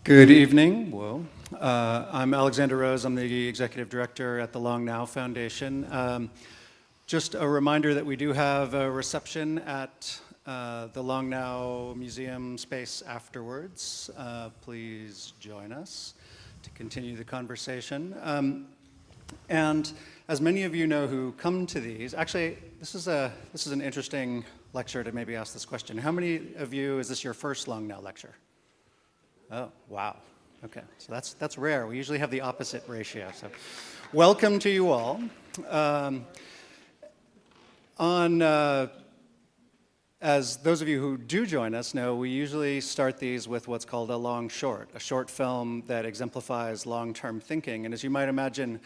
Good evening. Whoa. I'm Alexander Rose. I'm the executive director at the Long Now Foundation. Just a reminder that we do have a reception at the Long Now Museum space afterwards. Please join us to continue the conversation. And as many of you know who come to these, actually, this is an interesting lecture to maybe ask this question. How many of you, is this your first Long Now lecture? Oh, wow. Okay, so that's rare. We usually have the opposite ratio. So welcome to you all. As those of you who do join us know, we usually start these with what's called a long short, a short film that exemplifies long-term thinking. And as you might imagine,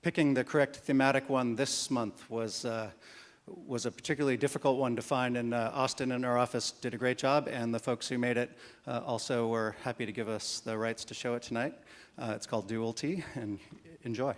picking the correct thematic one this month was a particularly difficult one to find, and Austin in our office did a great job, and the folks who made it also were happy to give us the rights to show it tonight. It's called Duality, and enjoy.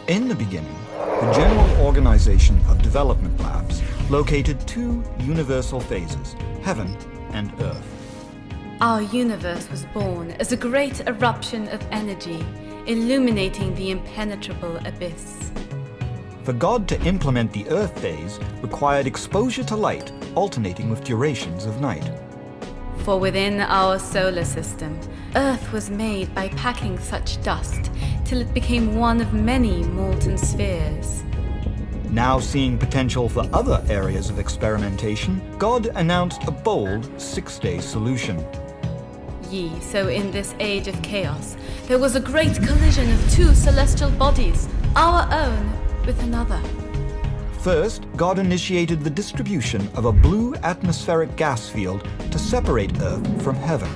In the beginning, the General Organization of Development Labs located two universal phases, heaven and earth. Our universe was born as a great eruption of energy, illuminating the impenetrable abyss. For God to implement the earth phase required exposure to light alternating with durations of night. For within our solar system, Earth was made by packing such dust till it became one of many molten spheres. Now seeing potential for other areas of experimentation, God announced a bold 6-day solution. So in this age of chaos, there was a great collision of two celestial bodies, our own with another. First, God initiated the distribution of a blue atmospheric gas field to separate Earth from heaven.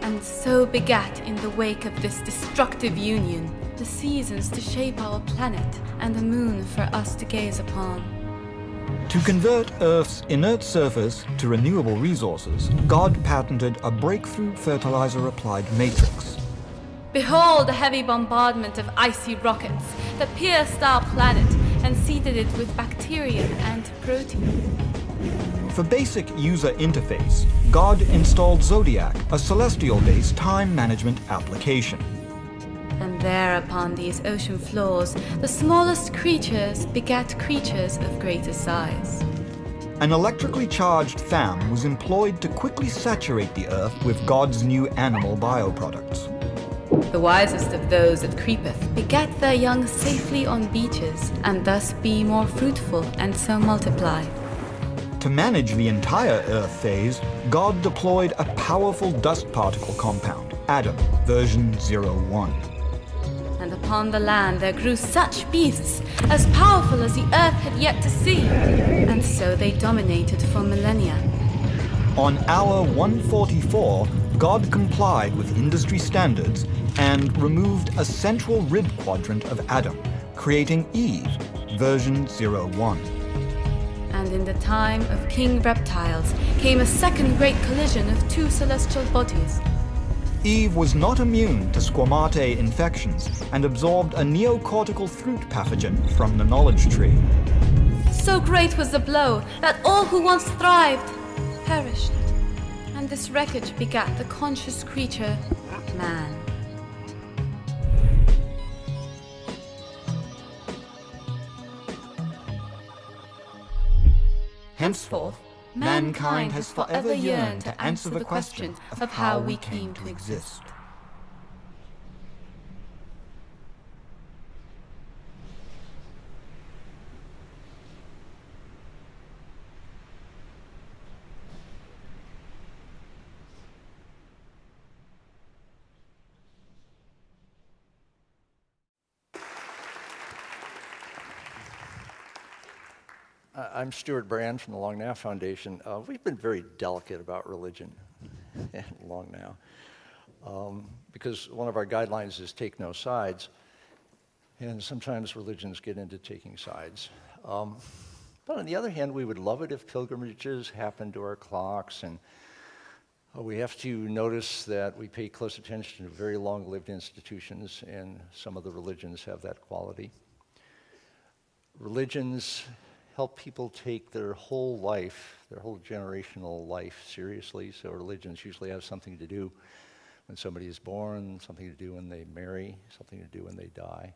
And so begat in the wake of this destructive union, the seasons to shape our planet and the moon for us to gaze upon. To convert Earth's inert surface to renewable resources, God patented a breakthrough fertilizer-applied matrix. Behold the heavy bombardment of icy rockets that pierced our planet and seeded it with bacteria and protein. For basic user interface, God installed Zodiac, a celestial-based time management application. And there upon these ocean floors, the smallest creatures begat creatures of greater size. An electrically charged fan was employed to quickly saturate the Earth with God's new animal bioproducts. The wisest of those that creepeth begat their young safely on beaches, and thus be more fruitful and so multiply. To manage the entire Earth phase, God deployed a powerful dust particle compound, Adam, version 01. And upon the land there grew such beasts as powerful as the earth had yet to see, and so they dominated for millennia. On hour 144, God complied with industry standards and removed a central rib quadrant of Adam, creating Eve, version 01. And in the time of King Reptiles came a second great collision of two celestial bodies. Eve was not immune to squamate infections and absorbed a neocortical fruit pathogen from the knowledge tree. So great was the blow that all who once thrived perished, and this wreckage begat the conscious creature, man. Henceforth, mankind has forever yearned to answer the question of how we came to exist. I'm Stuart Brand from the Long Now Foundation. We've been very delicate about religion at Long Now because one of our guidelines is take no sides, and sometimes religions get into taking sides. But on the other hand, we would love it if pilgrimages happened to our clocks and We have to notice that we pay close attention to very long-lived institutions, and some of the religions have that quality. Religions help people take their whole life, their whole generational life seriously. So religions usually have something to do when somebody is born, something to do when they marry, something to do when they die.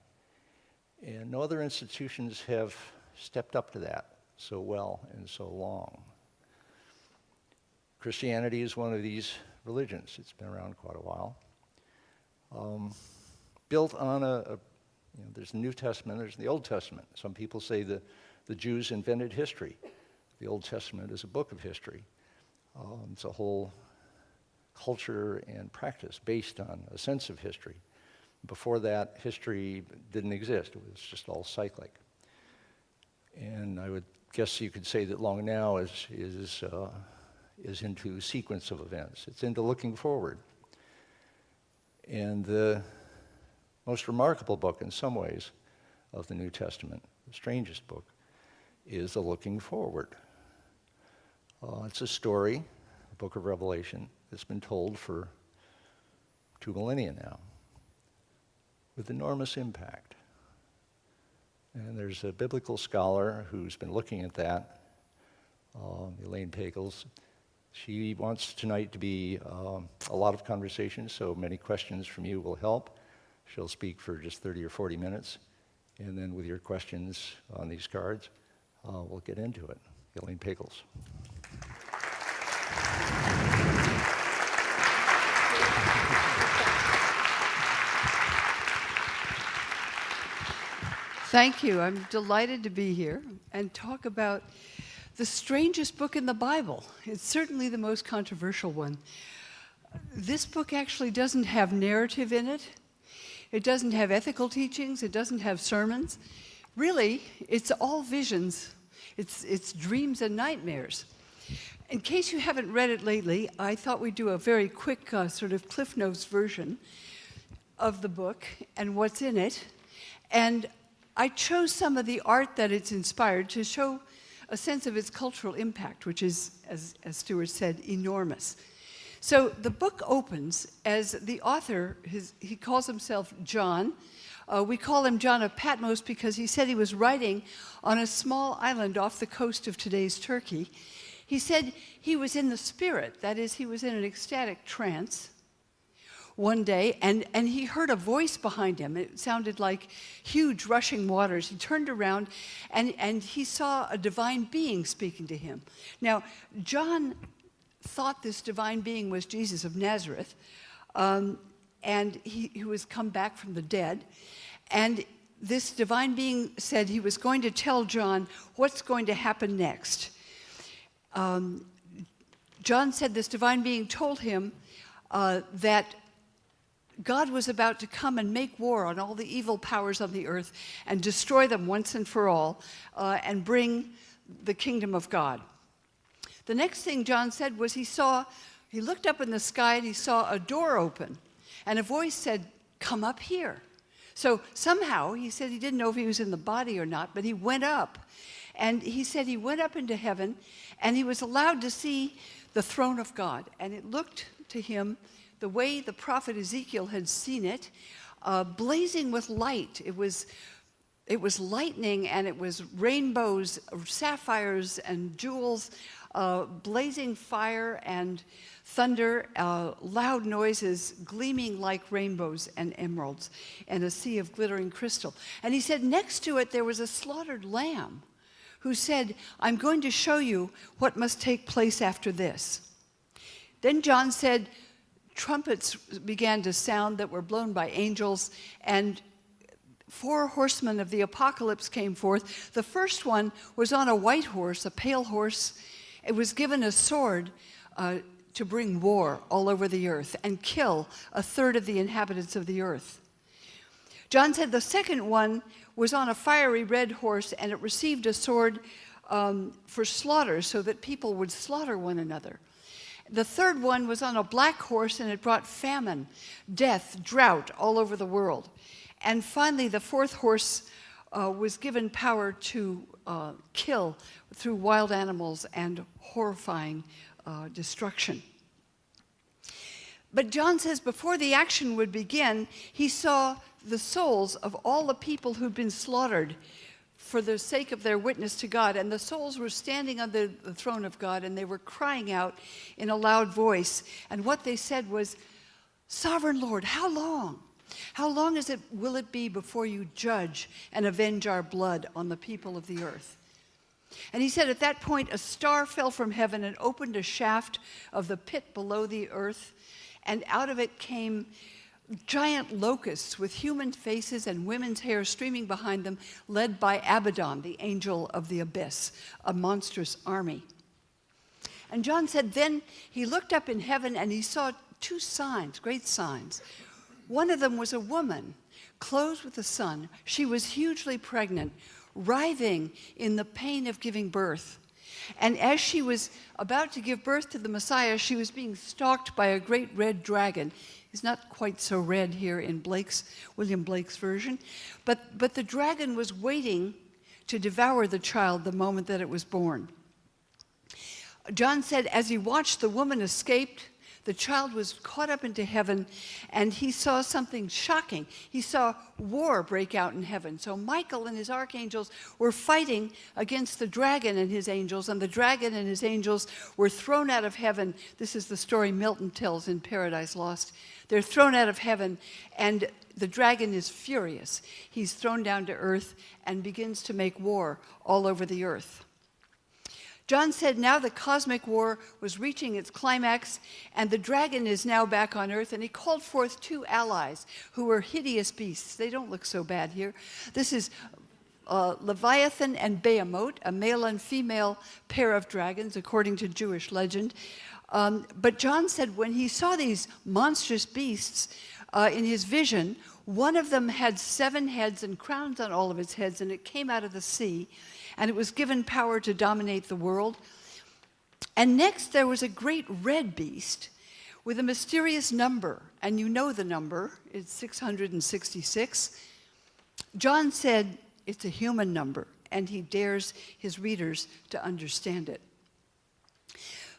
And no other institutions have stepped up to that so well and so long. Christianity is one of these religions. It's been around quite a while. Built on there's the New Testament, there's the Old Testament. Some people say the Jews invented history. The Old Testament is a book of history. It's a whole culture and practice based on a sense of history. Before that, history didn't exist. It was just all cyclic. And I would guess you could say that Long Now is into sequence of events. It's into looking forward. And the most remarkable book in some ways of the New Testament, the strangest book, is the looking forward. It's a story, the book of Revelation, that's been told for 2 millennia now, with enormous impact. And there's a biblical scholar who's been looking at that, Elaine Pagels. She wants tonight to be a lot of conversation, so many questions from you will help. She'll speak for just 30 or 40 minutes, and then with your questions on these cards, we'll get into it. Elaine Pagels. Thank you. I'm delighted to be here and talk about the strangest book in the Bible. It's certainly the most controversial one. This book actually doesn't have narrative in it. It doesn't have ethical teachings. It doesn't have sermons. Really, it's all visions. It's dreams and nightmares. In case you haven't read it lately, I thought we'd do a very quick sort of Cliff Notes version of the book and what's in it. And I chose some of the art that it's inspired to show a sense of its cultural impact, which is, as Stuart said, enormous. So the book opens as the author, he calls himself John. We call him John of Patmos because he said he was writing on a small island off the coast of today's Turkey. He said he was in the spirit, that is, he was in an ecstatic trance one day, and he heard a voice behind him. It sounded like huge rushing waters. He turned around, and he saw a divine being speaking to him. Now, John thought this divine being was Jesus of Nazareth, and he was come back from the dead. And this divine being said he was going to tell John what's going to happen next. John said this divine being told him that God was about to come and make war on all the evil powers on the earth and destroy them once and for all, and bring the kingdom of God. The next thing John said was he looked up in the sky and he saw a door open, and a voice said, "Come up here." So somehow, he said he didn't know if he was in the body or not, but he went up. And he said he went up into heaven, and he was allowed to see the throne of God. And it looked to him the way the prophet Ezekiel had seen it, blazing with light. It was lightning, and it was rainbows, sapphires, and jewels, blazing fire and thunder, loud noises, gleaming like rainbows and emeralds, and a sea of glittering crystal. And he said next to it there was a slaughtered lamb who said, "I'm going to show you what must take place after this." Then John said, trumpets began to sound that were blown by angels, and 4 horsemen of the apocalypse came forth. The first one was on a white horse, a pale horse. It was given a sword to bring war all over the earth and kill 1/3 of the inhabitants of the earth. John said the second one was on a fiery red horse, and it received a sword for slaughter, so that people would slaughter one another. The third one was on a black horse, and it brought famine, death, drought all over the world. And finally, the fourth horse was given power to kill through wild animals and horrifying destruction. But John says before the action would begin, he saw the souls of all the people who'd been slaughtered for the sake of their witness to God. And the souls were standing on the throne of God, and they were crying out in a loud voice. And what they said was, "Sovereign Lord, how long? How long will it be before you judge and avenge our blood on the people of the earth?" And he said at that point, a star fell from heaven and opened a shaft of the pit below the earth, and out of it came giant locusts with human faces and women's hair streaming behind them, led by Abaddon, the angel of the abyss, a monstrous army. And John said, then he looked up in heaven and he saw two signs, great signs. One of them was a woman clothed with the sun. She was hugely pregnant, writhing in the pain of giving birth. And as she was about to give birth to the Messiah, she was being stalked by a great red dragon. He's not quite so red here in William Blake's version. But the dragon was waiting to devour the child the moment that it was born. John said, as he watched, the woman escaped. The child was caught up into heaven, and he saw something shocking. He saw war break out in heaven. So Michael and his archangels were fighting against the dragon and his angels, and the dragon and his angels were thrown out of heaven. This is the story Milton tells in Paradise Lost. They're thrown out of heaven, and the dragon is furious. He's thrown down to earth and begins to make war all over the earth. John said now the cosmic war was reaching its climax, and the dragon is now back on earth, and he called forth two allies who were hideous beasts. They don't look so bad here. This is Leviathan and Behemoth, a male and female pair of dragons, according to Jewish legend. But John said when he saw these monstrous beasts in his vision, one of them had 7 heads and crowns on all of its heads, and it came out of the sea, and it was given power to dominate the world. And next there was a great red beast with a mysterious number, and you know the number, it's 666. John said it's a human number, and he dares his readers to understand it.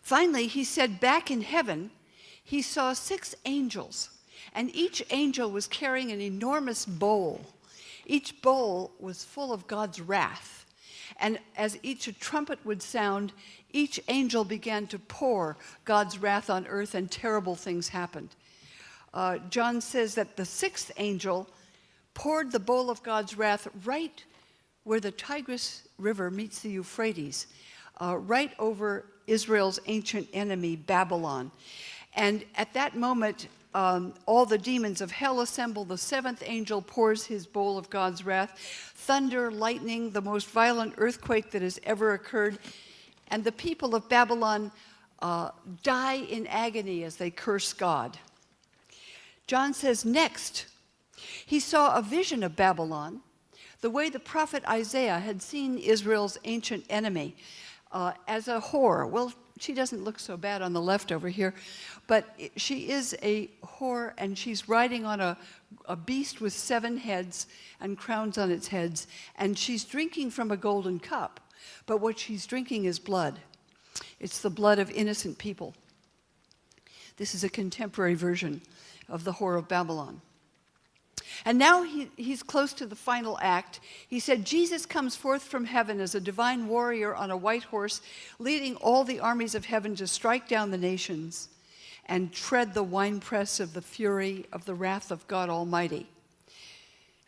Finally, he said back in heaven, he saw 6 angels, and each angel was carrying an enormous bowl. Each bowl was full of God's wrath. And as each trumpet would sound, each angel began to pour God's wrath on earth, and terrible things happened. John says that the 6th angel poured the bowl of God's wrath right where the Tigris River meets the Euphrates, right over Israel's ancient enemy, Babylon. And at that moment, all the demons of hell assemble. The 7th angel pours his bowl of God's wrath. Thunder, lightning, the most violent earthquake that has ever occurred. And the people of Babylon die in agony as they curse God. John says next, he saw a vision of Babylon, the way the prophet Isaiah had seen Israel's ancient enemy as a whore. Well, she doesn't look so bad on the left over here, but she is a whore, and she's riding on a beast with 7 heads and crowns on its heads, and she's drinking from a golden cup, but what she's drinking is blood. It's the blood of innocent people. This is a contemporary version of the whore of Babylon. And now he's close to the final act. He said, Jesus comes forth from heaven as a divine warrior on a white horse, leading all the armies of heaven to strike down the nations and tread the winepress of the fury of the wrath of God Almighty.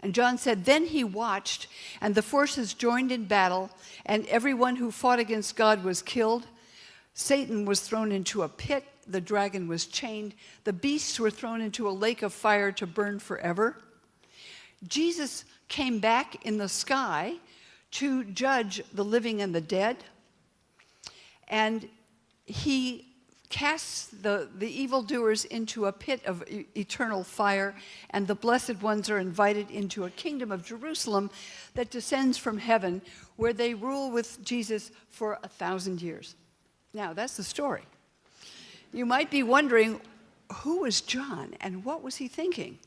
And John said, then he watched, and the forces joined in battle, and everyone who fought against God was killed. Satan was thrown into a pit. The dragon was chained. The beasts were thrown into a lake of fire to burn forever. Jesus came back in the sky to judge the living and the dead, and he casts the evildoers into a pit of eternal fire, and the blessed ones are invited into a kingdom of Jerusalem that descends from heaven, where they rule with Jesus for 1,000 years. Now, that's the story. You might be wondering, who was John and what was he thinking?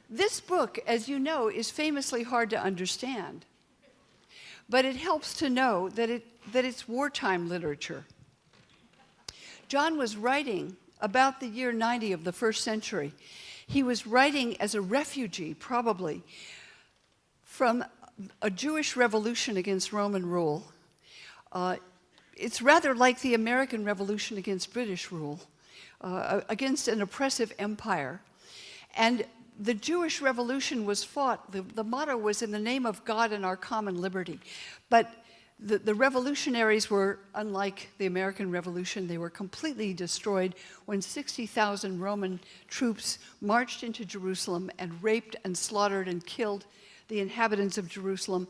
This book, as you know, is famously hard to understand, but it helps to know that it's wartime literature. John was writing about the year 90 of the first century. He was writing as a refugee, probably, from a Jewish revolution against Roman rule. It's rather like the American Revolution against British rule, against an oppressive empire. And the Jewish Revolution was fought, the motto was, in the name of God and our common liberty. But the revolutionaries were unlike the American Revolution. They were completely destroyed when 60,000 Roman troops marched into Jerusalem and raped and slaughtered and killed the inhabitants of Jerusalem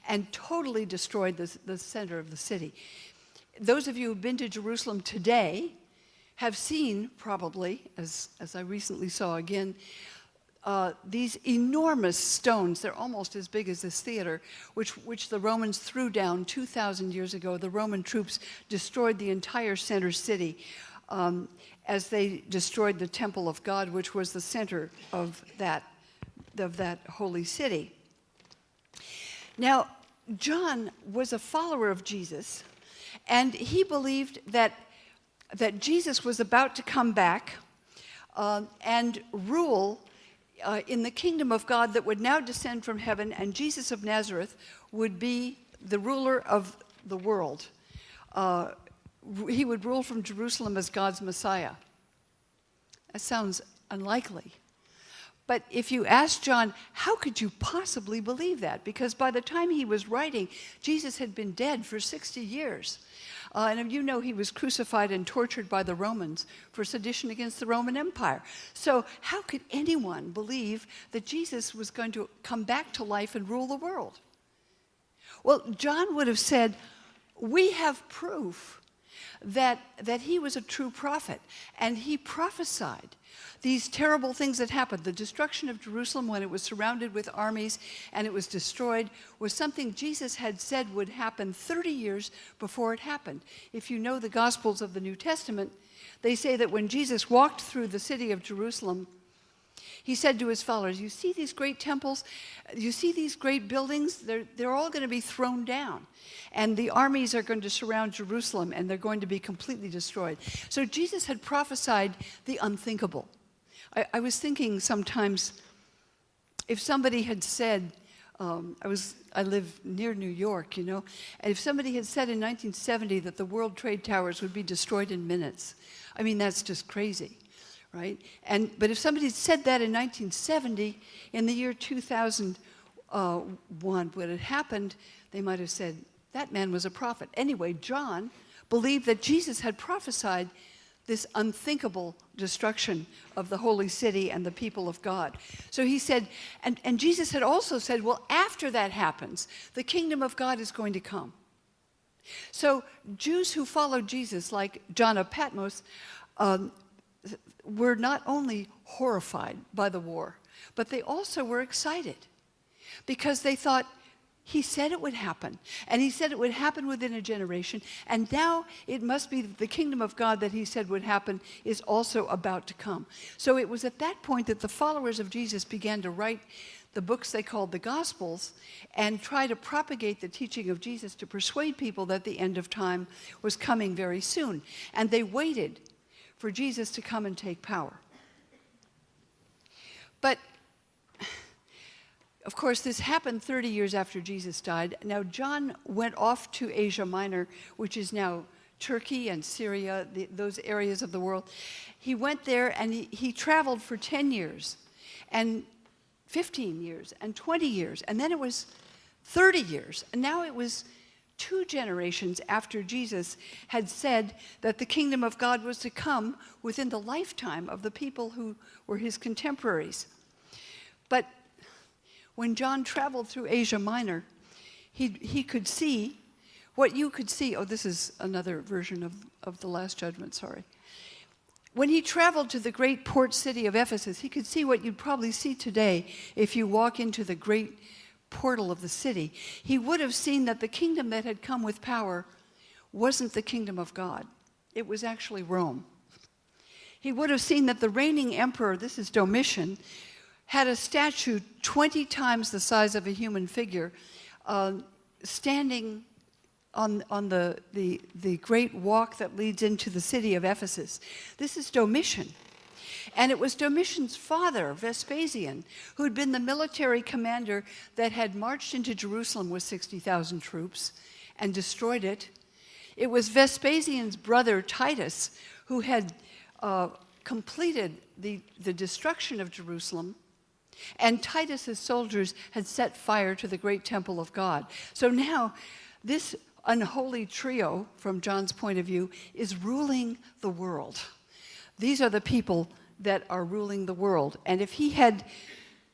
and totally destroyed the center of the city. Those of you who've been to Jerusalem today have seen, probably, as I recently saw again, these enormous stones. They're almost as big as this theater, which the Romans threw down 2,000 years ago. The Roman troops destroyed the entire center city as they destroyed the temple of God, which was the center of that holy city. Now, John was a follower of Jesus, and he believed that Jesus was about to come back and rule in the kingdom of God that would now descend from heaven, and Jesus of Nazareth would be the ruler of the world. He would rule from Jerusalem as God's Messiah. That sounds unlikely. But if you ask John, how could you possibly believe that? Because by the time he was writing, Jesus had been dead for 60 years. And you know he was crucified and tortured by the Romans for sedition against the Roman Empire. So how could anyone believe that Jesus was going to come back to life and rule the world? Well, John would have said, we have proof that he was a true prophet, and he prophesied these terrible things that happened. The destruction of Jerusalem when it was surrounded with armies and it was destroyed was something Jesus had said would happen 30 years before it happened. If you know the Gospels of the New Testament, they say that when Jesus walked through the city of Jerusalem, he said to his followers, you see these great temples? You see these great buildings? They're all going to be thrown down. And the armies are going to surround Jerusalem, and they're going to be completely destroyed. So Jesus had prophesied the unthinkable. I was thinking sometimes, if somebody had said, I live near New York, and if somebody had said in 1970 that the World Trade Towers would be destroyed in minutes, I mean, that's just crazy. Right? But if somebody had said that in 1970, in the year 2001, when it happened, they might have said, that man was a prophet. Anyway, John believed that Jesus had prophesied this unthinkable destruction of the holy city and the people of God. So he said, and Jesus had also said, well, after that happens, the kingdom of God is going to come. So Jews who followed Jesus, like John of Patmos, were not only horrified by the war, but they also were excited because they thought, he said it would happen, and he said it would happen within a generation, and now it must be the kingdom of God that he said would happen is also about to come. So it was at that point that the followers of Jesus began to write the books they called the Gospels and try to propagate the teaching of Jesus to persuade people that the end of time was coming very soon. And they waited for Jesus to come and take power. But, of course, this happened 30 years after Jesus died. Now, John went off to Asia Minor, which is now Turkey and Syria, those areas of the world. He went there and he traveled for 10 years, and 15 years, and 20 years, and then it was 30 years, and now it was 2 generations after Jesus had said that the kingdom of God was to come within the lifetime of the people who were his contemporaries. But when John traveled through Asia Minor, he could see what you could see. Oh, this is another version of the Last Judgment, sorry. When he traveled to the great port city of Ephesus, he could see what you'd probably see today if you walk into the great portal of the city. He would have seen that the kingdom that had come with power wasn't the kingdom of God. It was actually Rome. He would have seen that the reigning emperor, this is Domitian, had a statue 20 times the size of a human figure standing on the great walk that leads into the city of Ephesus. This is Domitian. And it was Domitian's father, Vespasian, who had been the military commander that had marched into Jerusalem with 60,000 troops and destroyed it. It was Vespasian's brother, Titus, who had completed the destruction of Jerusalem, and Titus's soldiers had set fire to the great temple of God. So now, this unholy trio, from John's point of view, is ruling the world. These are the people that are ruling the world. And if he had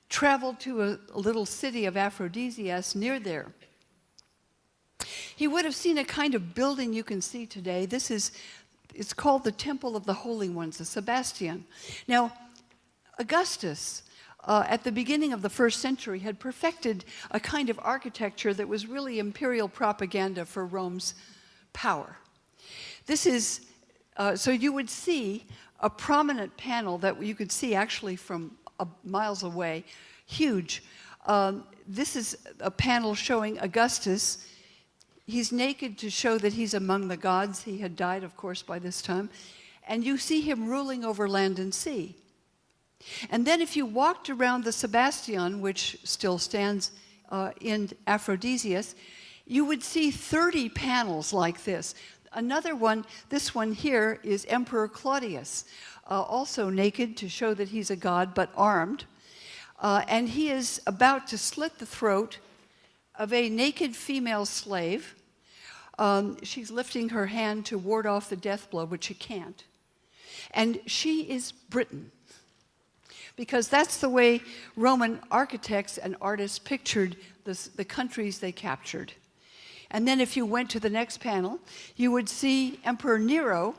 traveled to a little city of Aphrodisias near there, he would have seen a kind of building you can see today. It's called the Temple of the Holy Ones, the Sebastian. Now, Augustus, at the beginning of the first century, had perfected a kind of architecture that was really imperial propaganda for Rome's power. This is, so you would see a prominent panel that you could see actually from miles away, huge. This is a panel showing Augustus. He's naked to show that he's among the gods. He had died, of course, by this time. And you see him ruling over land and sea. And then if you walked around the Sebastian, which still stands in Aphrodisias, you would see 30 panels like this. Another one, this one here, is Emperor Claudius, also naked to show that he's a god, but armed. And he is about to slit the throat of a naked female slave. She's lifting her hand to ward off the death blow, but she can't. And she is Britain, because that's the way Roman architects and artists pictured the countries they captured. And then if you went to the next panel, you would see Emperor Nero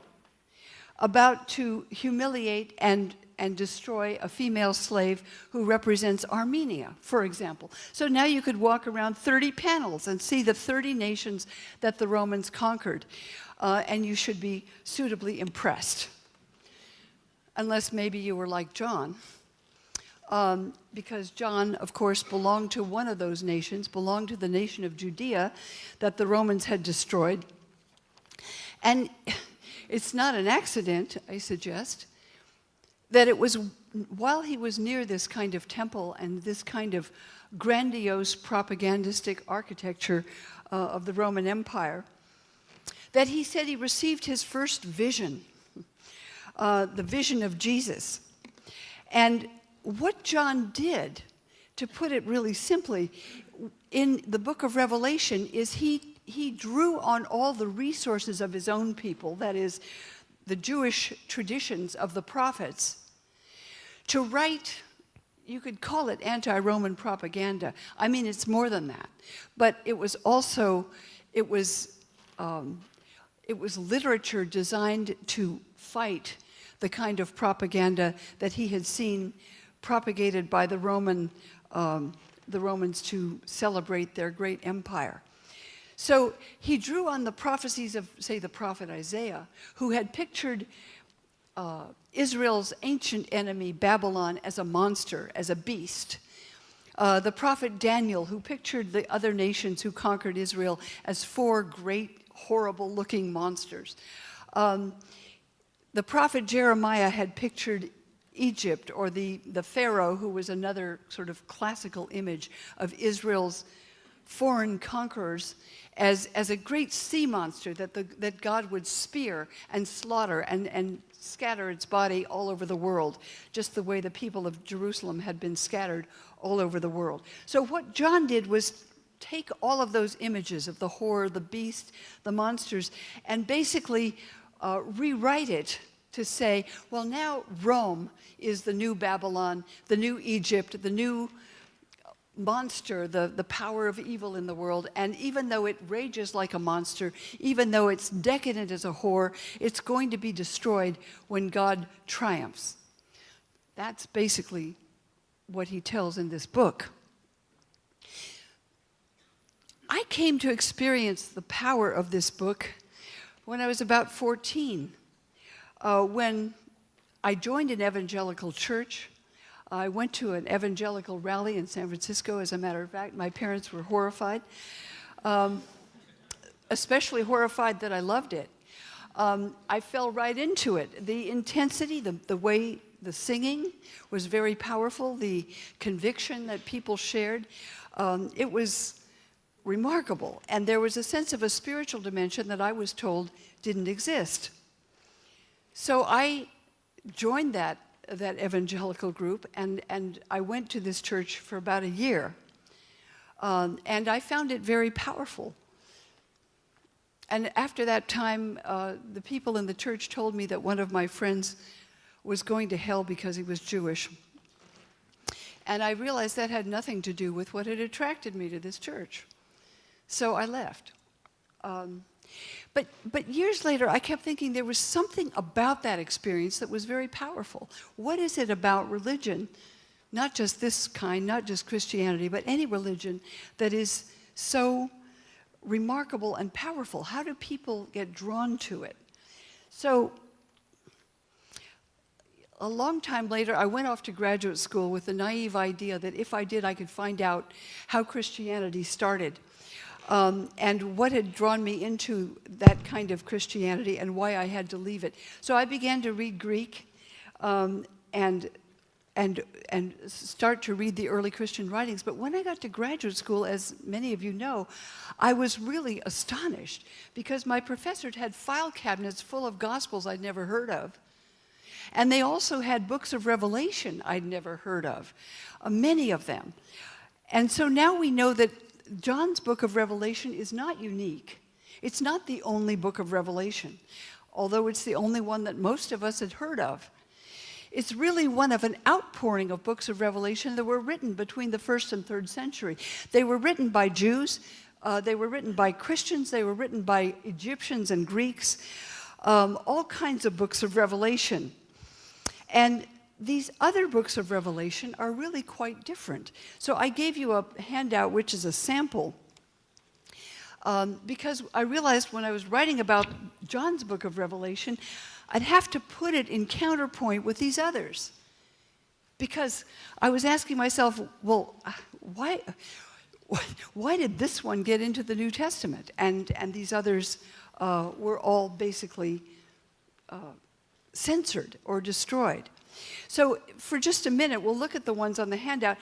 about to humiliate and destroy a female slave who represents Armenia, for example. So now you could walk around 30 panels and see the 30 nations that the Romans conquered, and you should be suitably impressed. Unless maybe you were like John, because John, of course, belonged to one of those nations, belonged to the nation of Judea that the Romans had destroyed. And it's not an accident, I suggest, that it was while he was near this kind of temple and this kind of grandiose propagandistic architecture of the Roman Empire, that he said he received his first vision, the vision of Jesus. And what John did, to put it really simply, in the book of Revelation, is he drew on all the resources of his own people, that is, the Jewish traditions of the prophets, to write, you could call it anti-Roman propaganda. I mean, it's more than that. But it was also, it was literature designed to fight the kind of propaganda that he had seen propagated by the Romans to celebrate their great empire. So he drew on the prophecies of, say, the prophet Isaiah, who had pictured Israel's ancient enemy, Babylon, as a monster, as a beast. The prophet Daniel, who pictured the other nations who conquered Israel as 4 great, horrible-looking monsters. The prophet Jeremiah had pictured Egypt, or the Pharaoh, who was another sort of classical image of Israel's foreign conquerors, as a great sea monster that God would spear and slaughter and scatter its body all over the world, just the way the people of Jerusalem had been scattered all over the world. So what John did was take all of those images of the horror, the beast, the monsters, and basically rewrite it to say, well, now Rome is the new Babylon, the new Egypt, the new monster, the power of evil in the world. And even though it rages like a monster, even though it's decadent as a whore, it's going to be destroyed when God triumphs. That's basically what he tells in this book. I came to experience the power of this book when I was about 14, when I joined an evangelical church. I went to an evangelical rally in San Francisco, as a matter of fact. My parents were horrified. especially horrified that I loved it. I fell right into it. The intensity, the way the singing was very powerful, the conviction that people shared, it was remarkable. And there was a sense of a spiritual dimension that I was told didn't exist. So I joined that evangelical group, and I went to this church for about a year. And I found it very powerful. And after that time, the people in the church told me that one of my friends was going to hell because he was Jewish. And I realized that had nothing to do with what had attracted me to this church. So I left. But years later, I kept thinking there was something about that experience that was very powerful. What is it about religion, not just this kind, not just Christianity, but any religion that is so remarkable and powerful? How do people get drawn to it? So a long time later, I went off to graduate school with the naive idea that if I did, I could find out how Christianity started. And what had drawn me into that kind of Christianity and why I had to leave it. So I began to read Greek and start to read the early Christian writings. But when I got to graduate school, as many of you know, I was really astonished because my professors had file cabinets full of gospels I'd never heard of. And they also had books of Revelation I'd never heard of, many of them. And so now we know that John's book of Revelation is not unique. It's not the only book of Revelation, although it's the only one that most of us had heard of. It's really one of an outpouring of books of Revelation that were written between the 1st and 3rd century. They were written by Jews, they were written by Christians, they were written by Egyptians and Greeks, all kinds of books of Revelation. And these other books of Revelation are really quite different. So I gave you a handout, which is a sample, because I realized when I was writing about John's book of Revelation, I'd have to put it in counterpoint with these others. Because I was asking myself, well, why did this one get into the New Testament? And these others were all basically censored or destroyed. So for just a minute, we'll look at the ones on the handout.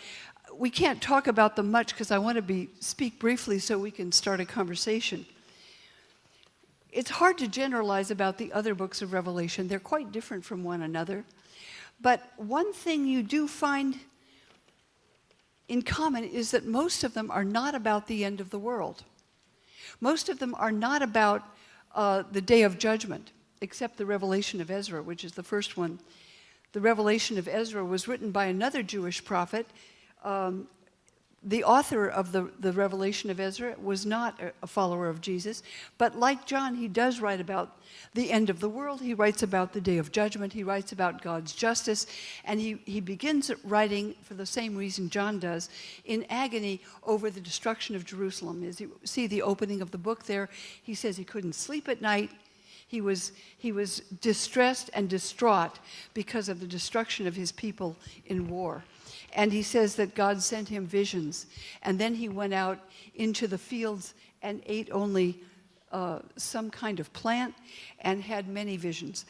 We can't talk about them much because I want to speak briefly so we can start a conversation. It's hard to generalize about the other books of Revelation. They're quite different from one another. But one thing you do find in common is that most of them are not about the end of the world. Most of them are not about the day of judgment, except the Revelation of Ezra, which is the first one. The Revelation of Ezra was written by another Jewish prophet. The author of the Revelation of Ezra was not a follower of Jesus, but like John, he does write about the end of the world. He writes about the day of judgment. He writes about God's justice, and he begins writing, for the same reason John does, in agony over the destruction of Jerusalem. As you see the opening of the book there, he says he couldn't sleep at night. He was distressed and distraught because of the destruction of his people in war. And he says that God sent him visions. And then he went out into the fields and ate only some kind of plant and had many visions,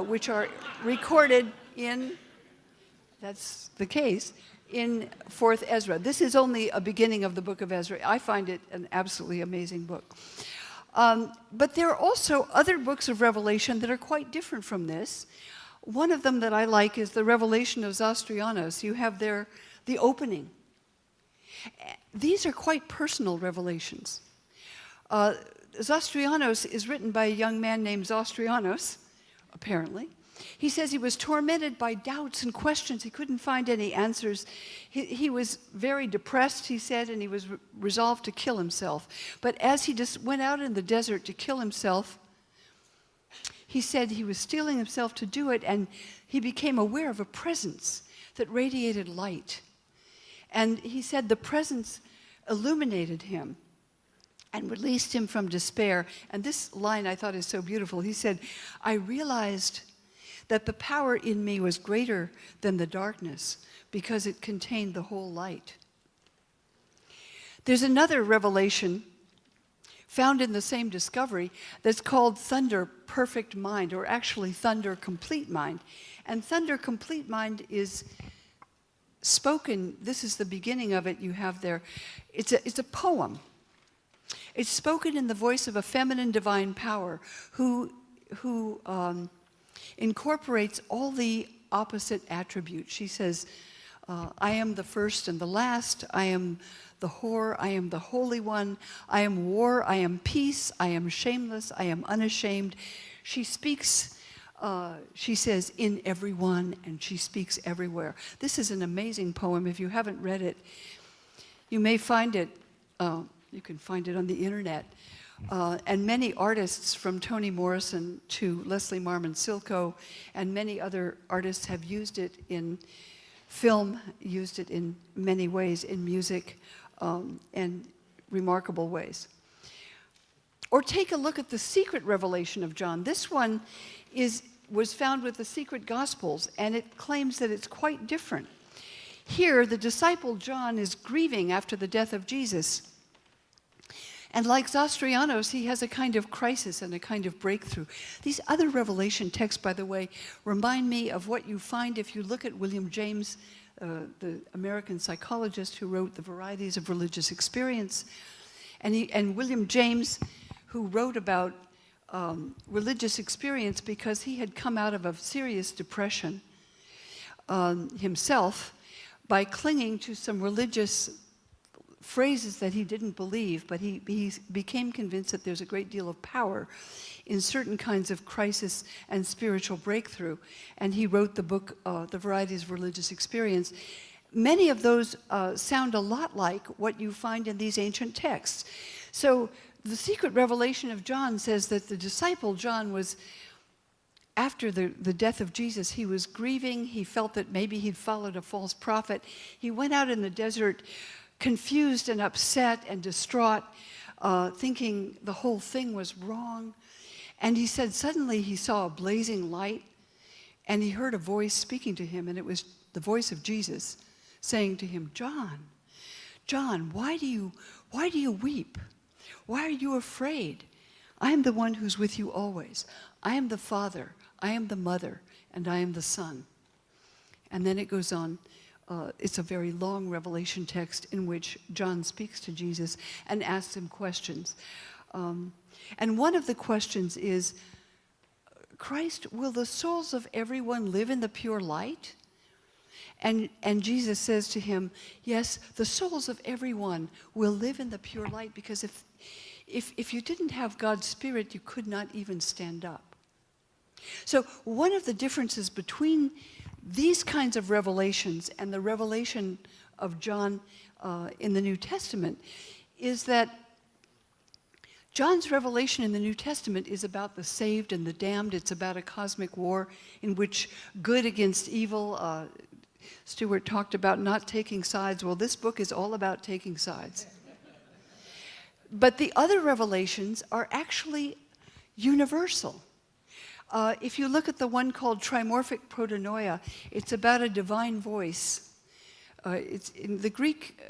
which are recorded in, that's the case, in 4th Ezra. This is only a beginning of the book of Ezra. I find it an absolutely amazing book. But there are also other books of Revelation that are quite different from this. One of them that I like is the Revelation of Zostrianos. You have there the opening. These are quite personal revelations. Zostrianos is written by a young man named Zostrianos, apparently. He says he was tormented by doubts and questions. He couldn't find any answers. He was very depressed, he said, and he was resolved to kill himself. But as he just went out in the desert to kill himself, he said he was steeling himself to do it, and he became aware of a presence that radiated light. And he said the presence illuminated him and released him from despair. And this line I thought is so beautiful. He said, I realized that the power in me was greater than the darkness because it contained the whole light. There's another revelation found in the same discovery that's called Thunder Perfect Mind, or actually Thunder Complete Mind. And Thunder Complete Mind is spoken, this is the beginning of it you have there. It's a poem. It's spoken in the voice of a feminine divine power who incorporates all the opposite attributes. She says, I am the first and the last. I am the whore. I am the holy one. I am war. I am peace. I am shameless. I am unashamed. She speaks, she says, in everyone, and she speaks everywhere. This is an amazing poem. If you haven't read it, you may find it, you can find it on the internet. And many artists, from Toni Morrison to Leslie Marmon Silko, and many other artists have used it in film, used it in many ways, in music, and remarkable ways. Or take a look at the secret revelation of John. This one was found with the secret Gospels, and it claims that it's quite different. Here, the disciple John is grieving after the death of Jesus. And like Zostrianos, he has a kind of crisis and a kind of breakthrough. These other Revelation texts, by the way, remind me of what you find if you look at William James, the American psychologist who wrote The Varieties of Religious Experience. And William James, who wrote about religious experience because he had come out of a serious depression himself by clinging to some religious phrases that he didn't believe, but he became convinced that there's a great deal of power in certain kinds of crisis and spiritual breakthrough. And he wrote the book, The Varieties of Religious Experience. Many of those sound a lot like what you find in these ancient texts. So the secret revelation of John says that the disciple John was, after the death of Jesus, he was grieving. He felt that maybe he'd followed a false prophet. He went out in the desert confused and upset and distraught, thinking the whole thing was wrong. And he said suddenly he saw a blazing light, and he heard a voice speaking to him, and it was the voice of Jesus saying to him, John, John, why do you weep? Why are you afraid? I am the one who's with you always. I am the Father, I am the Mother, and I am the Son. And then it goes on. It's a very long Revelation text in which John speaks to Jesus and asks him questions. And one of the questions is, Christ, will the souls of everyone live in the pure light? And Jesus says to him, yes, the souls of everyone will live in the pure light, because if you didn't have God's Spirit, you could not even stand up. So one of the differences between these kinds of revelations and the revelation of John in the New Testament is that John's revelation in the New Testament is about the saved and the damned. It's about a cosmic war in which good against evil. Stuart talked about not taking sides. Well, this book is all about taking sides. But the other revelations are actually universal. If you look at the one called Trimorphic Protonoia, it's about a divine voice. It's in the Greek,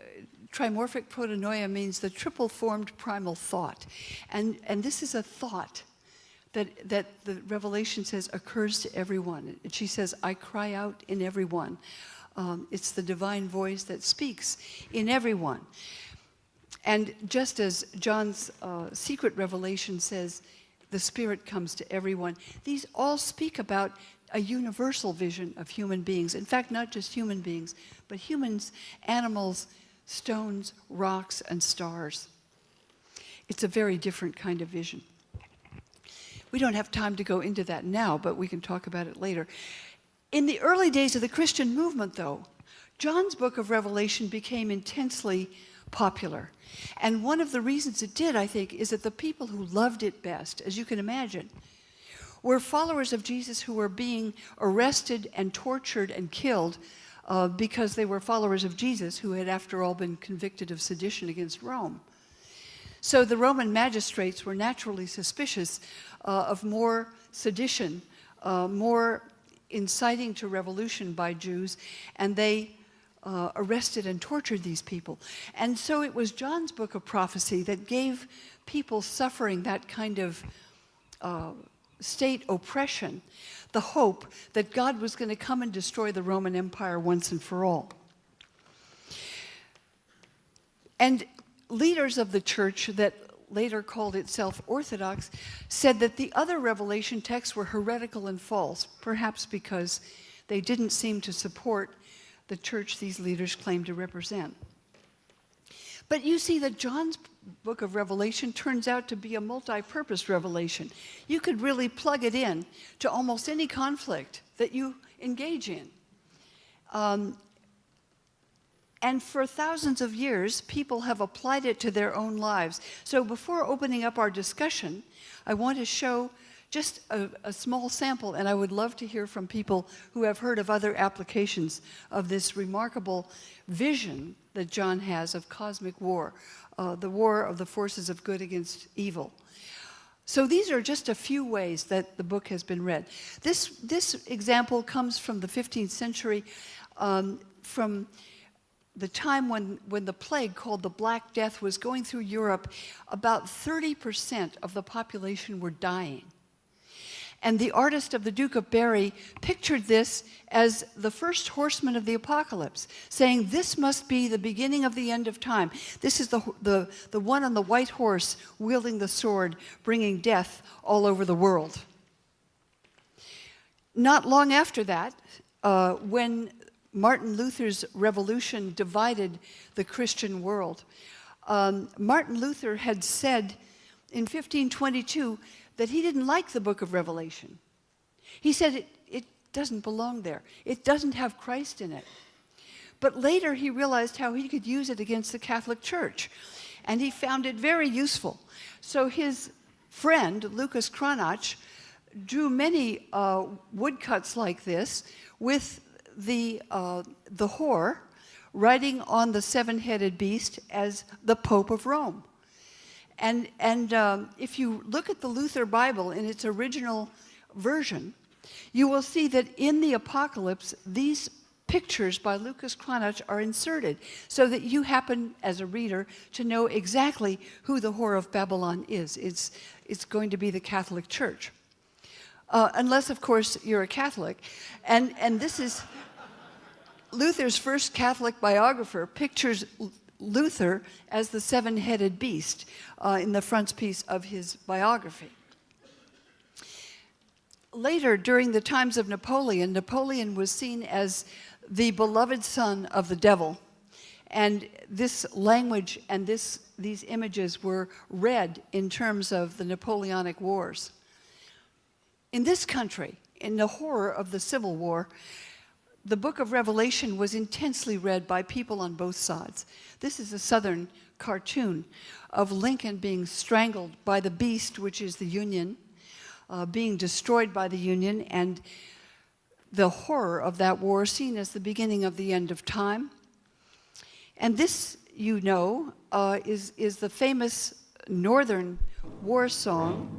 Trimorphic Protonoia means the triple-formed primal thought. And this is a thought that the Revelation says occurs to everyone. She says, I cry out in everyone. It's the divine voice that speaks in everyone. And just as John's secret revelation says, the Spirit comes to everyone, these all speak about a universal vision of human beings. In fact, not just human beings, but humans, animals, stones, rocks, and stars. It's a very different kind of vision. We don't have time to go into that now, but we can talk about it later. In the early days of the Christian movement, though, John's book of Revelation became intensely popular. And one of the reasons it did, I think, is that the people who loved it best, as you can imagine, were followers of Jesus who were being arrested and tortured and killed because they were followers of Jesus who had, after all, been convicted of sedition against Rome. So the Roman magistrates were naturally suspicious of more sedition, more inciting to revolution by Jews, and they arrested and tortured these people. And so it was John's book of prophecy that gave people suffering that kind of state oppression the hope that God was going to come and destroy the Roman Empire once and for all. And leaders of the church that later called itself Orthodox said that the other Revelation texts were heretical and false, perhaps because they didn't seem to support the church these leaders claimed to represent. But you see that John's book of Revelation turns out to be a multi-purpose revelation. You could really plug it in to almost any conflict that you engage in. And for thousands of years, people have applied it to their own lives. So before opening up our discussion, I want to show just a small sample, and I would love to hear from people who have heard of other applications of this remarkable vision that John has of cosmic war, the war of the forces of good against evil. So these are just a few ways that the book has been read. This example comes from the 15th century, from the time when the plague called the Black Death was going through Europe. About 30% of the population were dying. And the artist of the Duke of Berry pictured this as the first horseman of the apocalypse, saying this must be the beginning of the end of time. This is the one on the white horse wielding the sword, bringing death all over the world. Not long after that, when Martin Luther's revolution divided the Christian world, Martin Luther had said in 1522 that he didn't like the book of Revelation. He said it doesn't belong there. It doesn't have Christ in it. But later he realized how he could use it against the Catholic Church, and he found it very useful. So his friend, Lucas Cranach, drew many woodcuts like this with the whore riding on the seven-headed beast as the Pope of Rome. And if you look at the Luther Bible in its original version, you will see that in the Apocalypse, these pictures by Lucas Cranach are inserted so that you happen, as a reader, to know exactly who the whore of Babylon is. It's going to be the Catholic Church. Unless, of course, you're a Catholic. And this is Luther's first Catholic biographer pictures Luther as the seven-headed beast in the frontispiece of his biography. Later, during the times of Napoleon, Napoleon was seen as the beloved son of the devil. And this language and these images were read in terms of the Napoleonic Wars. In this country, in the horror of the Civil War, the book of Revelation was intensely read by people on both sides. This is a Southern cartoon of Lincoln being strangled by the beast, which is the Union, being destroyed by the Union, and the horror of that war seen as the beginning of the end of time. And this, you know, is the famous Northern war song.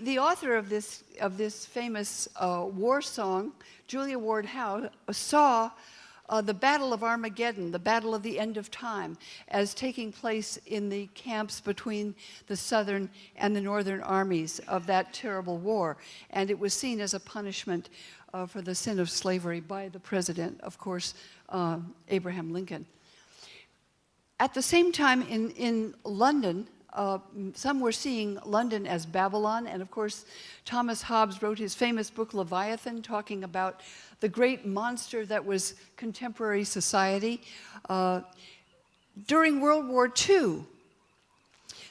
The author of this famous war song, Julia Ward Howe, saw the Battle of Armageddon, the Battle of the End of Time, as taking place in the camps between the Southern and the Northern armies of that terrible war. And it was seen as a punishment for the sin of slavery by the president, of course, Abraham Lincoln. At the same time, in London, some were seeing London as Babylon, and of course Thomas Hobbes wrote his famous book Leviathan, talking about the great monster that was contemporary society. During World War II,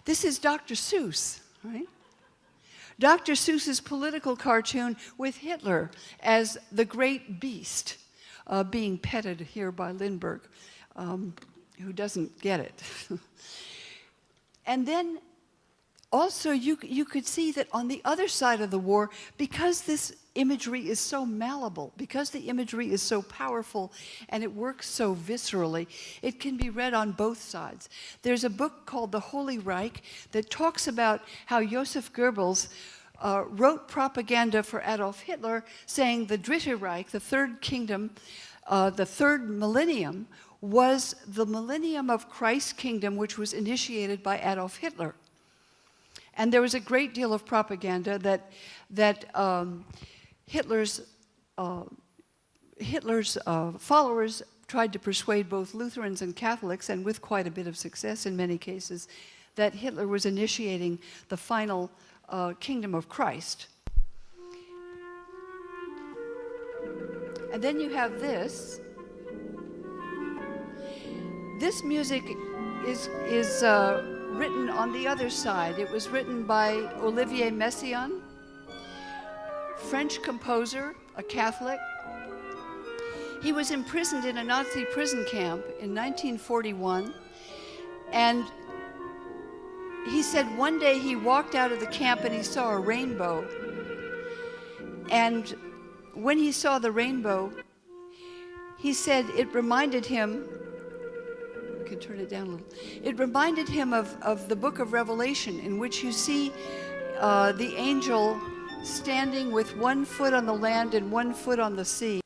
this is Dr. Seuss, right? Dr. Seuss's political cartoon with Hitler as the great beast being petted here by Lindbergh. who doesn't get it. And then also you could see that on the other side of the war, because this imagery is so malleable, because the imagery is so powerful and it works so viscerally, it can be read on both sides. There's a book called The Holy Reich that talks about how Joseph Goebbels wrote propaganda for Adolf Hitler saying the Dritte Reich, the Third Kingdom, the third millennium, was the millennium of Christ's kingdom, which was initiated by Adolf Hitler. And there was a great deal of propaganda that Hitler's followers tried to persuade both Lutherans and Catholics, and with quite a bit of success in many cases, that Hitler was initiating the final kingdom of Christ. And then you have this. This music is written on the other side. It was written by Olivier Messiaen, French composer, a Catholic. He was imprisoned in a Nazi prison camp in 1941, and he said one day he walked out of the camp and he saw a rainbow. And when he saw the rainbow, he said it reminded him, I can turn it down a little, it reminded him of the book of Revelation, in which you see the angel standing with one foot on the land and one foot on the sea.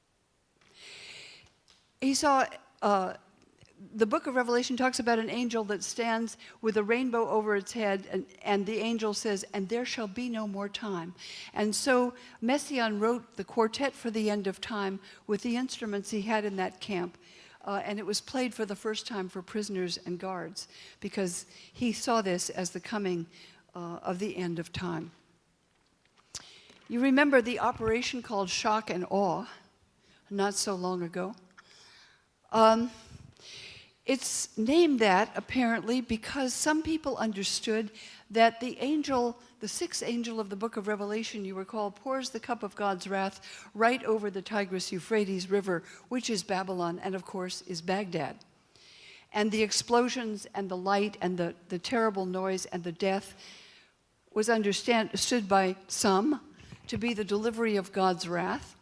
He saw, the book of Revelation talks about an angel that stands with a rainbow over its head, and the angel says, "And there shall be no more time." And so Messiaen wrote the quartet for the end of time with the instruments he had in that camp. And it was played for the first time for prisoners and guards, because he saw this as the coming of the end of time. You remember the operation called Shock and Awe, not so long ago. It's named that, apparently, because some people understood that the angel, the sixth angel of the book of Revelation, you recall, pours the cup of God's wrath right over the Tigris-Euphrates River, which is Babylon, and of course is Baghdad. And the explosions and the light and the terrible noise and the death was understood by some to be the delivery of God's wrath,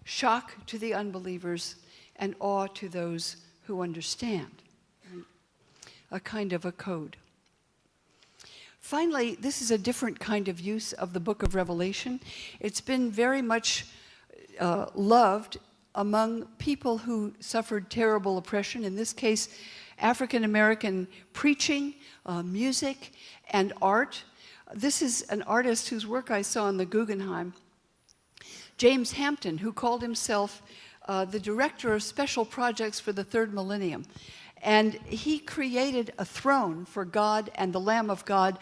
shock to the unbelievers, and awe to those who understand. A kind of a code. Finally, this is a different kind of use of the book of Revelation. It's been very much loved among people who suffered terrible oppression, in this case, African American preaching, music, and art. This is an artist whose work I saw in the Guggenheim, James Hampton, who called himself the director of special projects for the third millennium. And he created a throne for God and the Lamb of God,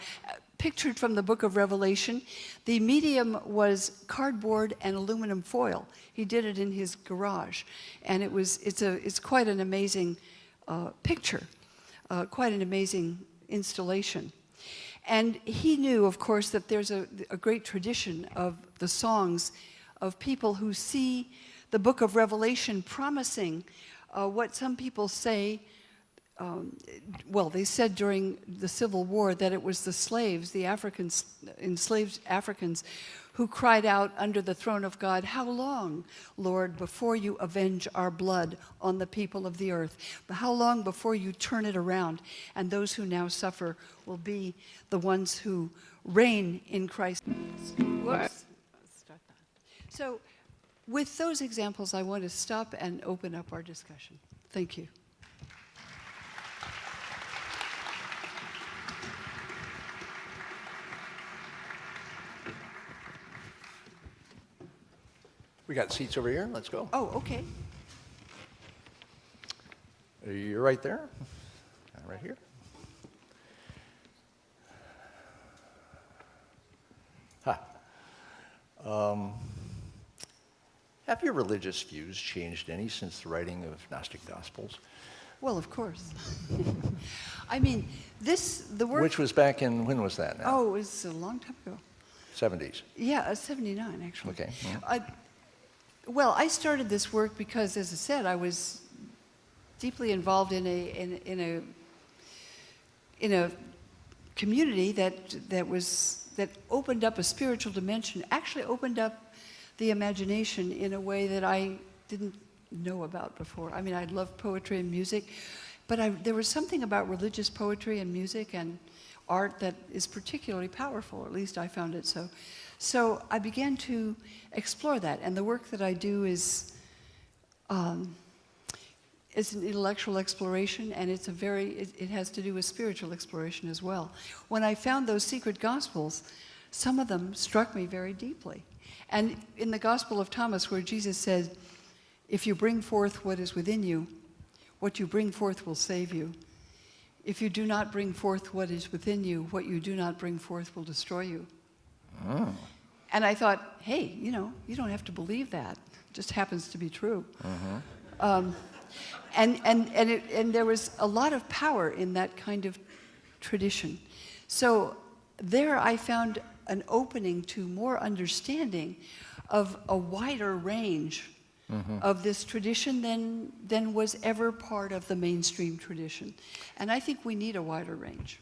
pictured from the book of Revelation. The medium was cardboard and aluminum foil. He did it in his garage. And it's quite an amazing picture, quite an amazing installation. And he knew, of course, that there's a great tradition of the songs of people who see the book of Revelation promising what some people say, they said during the Civil War that it was the slaves, the Africans, enslaved Africans, who cried out under the throne of God, "How long, Lord, before you avenge our blood on the people of the earth? How long before you turn it around?" And those who now suffer will be the ones who reign in Christ. Whoops. Start that. So, with those examples, I want to stop and open up our discussion. Thank you. We got seats over here. Let's go. Oh, okay. You're right there. Right here. Have your religious views changed any since the writing of Gnostic Gospels? Well, of course. I mean, the work... Which was back in, when was that now? Oh, it was a long time ago. 70s? Yeah, 79, actually. Okay. Well, I started this work because, as I said, I was deeply involved in a community that opened up a spiritual dimension, actually opened up the imagination in a way that I didn't know about before. I mean, I love poetry and music, but there was something about religious poetry and music and art that is particularly powerful, or at least I found it so. So I began to explore that, and the work that I do is an intellectual exploration, and it has to do with spiritual exploration as well. When I found those secret gospels, some of them struck me very deeply. And in the Gospel of Thomas, where Jesus said, "If you bring forth what is within you, what you bring forth will save you. If you do not bring forth what is within you, what you do not bring forth will destroy you." Oh. And I thought, hey, you don't have to believe that. It just happens to be true. And there was a lot of power in that kind of tradition. So there I found an opening to more understanding of a wider range of this tradition than was ever part of the mainstream tradition. And I think we need a wider range.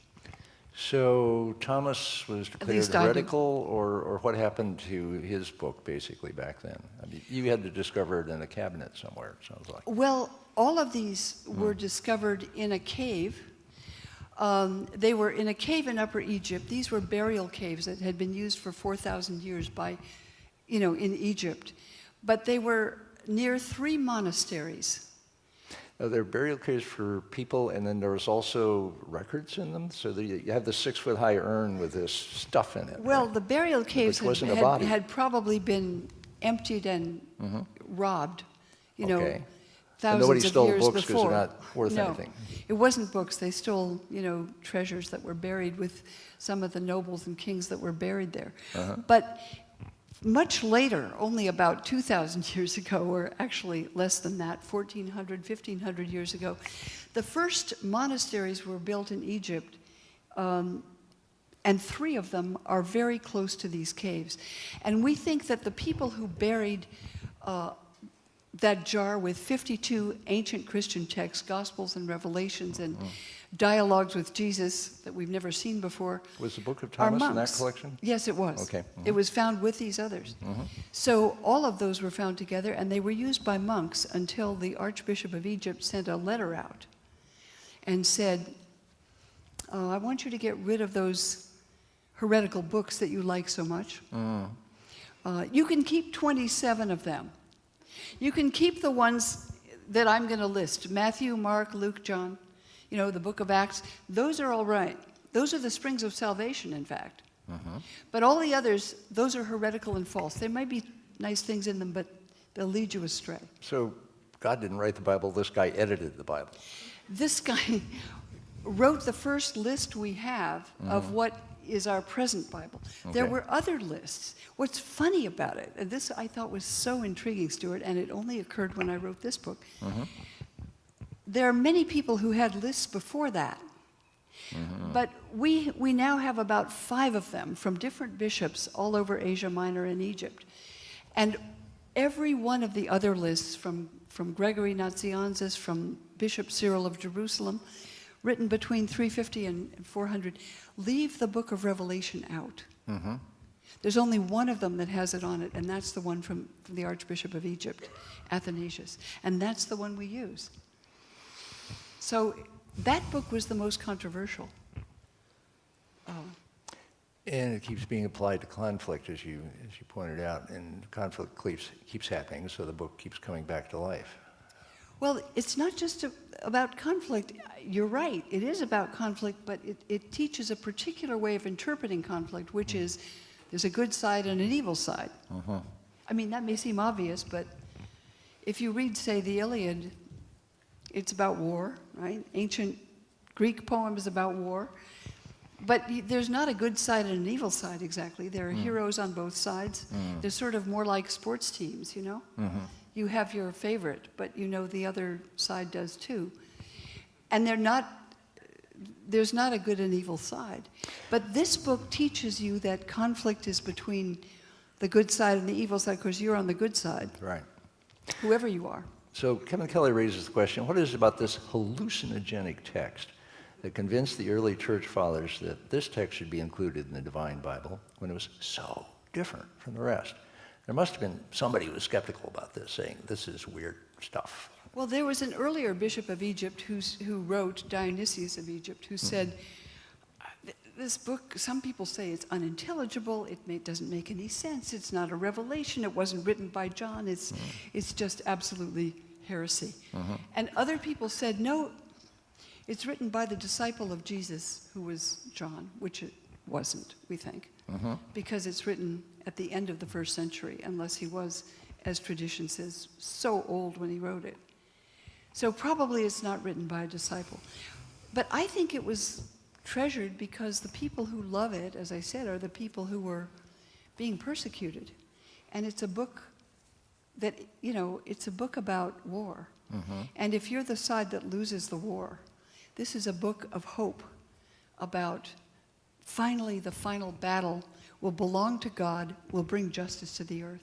So Thomas was declared least I do. heretical, or what happened to his book basically back then? I mean, you had to discover it in a cabinet somewhere, it sounds like. Well, all of these were discovered in a cave. They were in a cave in Upper Egypt. These were burial caves that had been used for 4,000 years in Egypt. But they were near 3 monasteries. Now, there are burial caves for people, and then there was also records in them. So you have the 6-foot-high urn with this stuff in it. Well, right? the burial caves wasn't a body. had probably been emptied and robbed, Okay. And thousands nobody of stole years books 'cause they're before. not worth No, anything. it wasn't books. They stole, treasures that were buried with some of the nobles and kings that were buried there. But much later, only about 2,000 years ago, or actually less than that, 1,400, 1,500 years ago, the first monasteries were built in Egypt, and 3 of them are very close to these caves. And we think that the people who buried that jar with 52 ancient Christian texts, Gospels and Revelations, and dialogues with Jesus that we've never seen before. Was the Book of are Thomas in that monks. collection? Yes, it was. Okay. It was found with these others. So all of those were found together, and they were used by monks until the Archbishop of Egypt sent a letter out and said, I want you to get rid of those heretical books that you like so much. You can keep 27 of them. You can keep the ones that I'm going to list, Matthew, Mark, Luke, John, the book of Acts. Those are all right. Those are the springs of salvation, in fact. But all the others, those are heretical and false. There might be nice things in them, but they'll lead you astray. So God didn't write the Bible, this guy edited the Bible. This guy wrote the first list we have of what is our present Bible. There Okay. were other lists. What's funny about it, and this I thought was so intriguing, Stuart, and it only occurred when I wrote this book. There are many people who had lists before that. But we now have about 5 of them from different bishops all over Asia Minor and Egypt. And every one of the other lists, from Gregory Nazianzus, from Bishop Cyril of Jerusalem, written between 350 and 400, leave the book of Revelation out. There's only one of them that has it on it, and that's the one from the Archbishop of Egypt, Athanasius. And that's the one we use. So that book was the most controversial. And it keeps being applied to conflict, as you pointed out, and conflict keeps happening, so the book keeps coming back to life. Well, it's not just about conflict. You're right, it is about conflict, but it teaches a particular way of interpreting conflict, which is there's a good side and an evil side. I mean, that may seem obvious, but if you read, say, the Iliad, it's about war, right? Ancient Greek poem is about war. But there's not a good side and an evil side exactly. There are heroes on both sides. They're sort of more like sports teams, You have your favorite, but the other side does too. And there's not a good and evil side. But this book teaches you that conflict is between the good side and the evil side, because you're on the good side, Right. whoever you are. So Kevin Kelly raises the question, what is it about this hallucinogenic text that convinced the early church fathers that this text should be included in the Divine Bible when it was so different from the rest? There must have been somebody who was skeptical about this, saying, this is weird stuff. Well, there was an earlier bishop of Egypt who wrote, Dionysius of Egypt, who said, this book, some people say it's unintelligible, doesn't make any sense, it's not a revelation, it wasn't written by John, it's just absolutely heresy. And other people said, no, it's written by the disciple of Jesus, who was John, which it wasn't, we think, because it's written at the end of the 1st century, unless he was, as tradition says, so old when he wrote it. So probably it's not written by a disciple. But I think it was treasured because the people who love it, as I said, are the people who were being persecuted. And it's a book that, it's a book about war. And if you're the side that loses the war, this is a book of hope about finally the final battle will belong to God, will bring justice to the earth.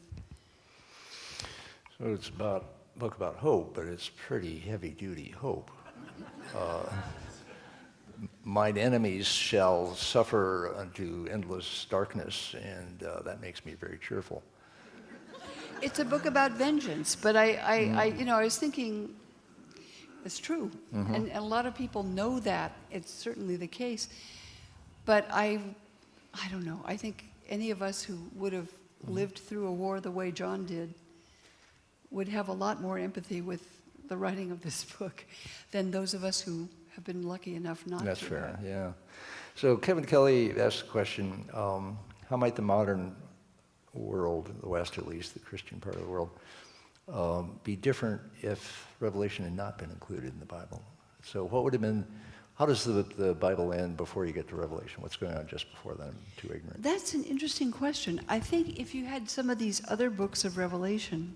So it's a book about hope, but it's pretty heavy-duty hope. Mine enemies shall suffer unto endless darkness, and that makes me very cheerful. It's a book about vengeance, but I was thinking, it's true, and a lot of people know that. It's certainly the case, but I don't know. I think any of us who would have lived through a war the way John did would have a lot more empathy with the writing of this book than those of us who have been lucky enough not to. That's fair, yeah. So Kevin Kelly asked the question, how might the modern world, the West at least, the Christian part of the world, be different if Revelation had not been included in the Bible? So what would have been, how does the Bible end before you get to Revelation? What's going on just before then? I'm too ignorant. That's an interesting question. I think if you had some of these other books of Revelation,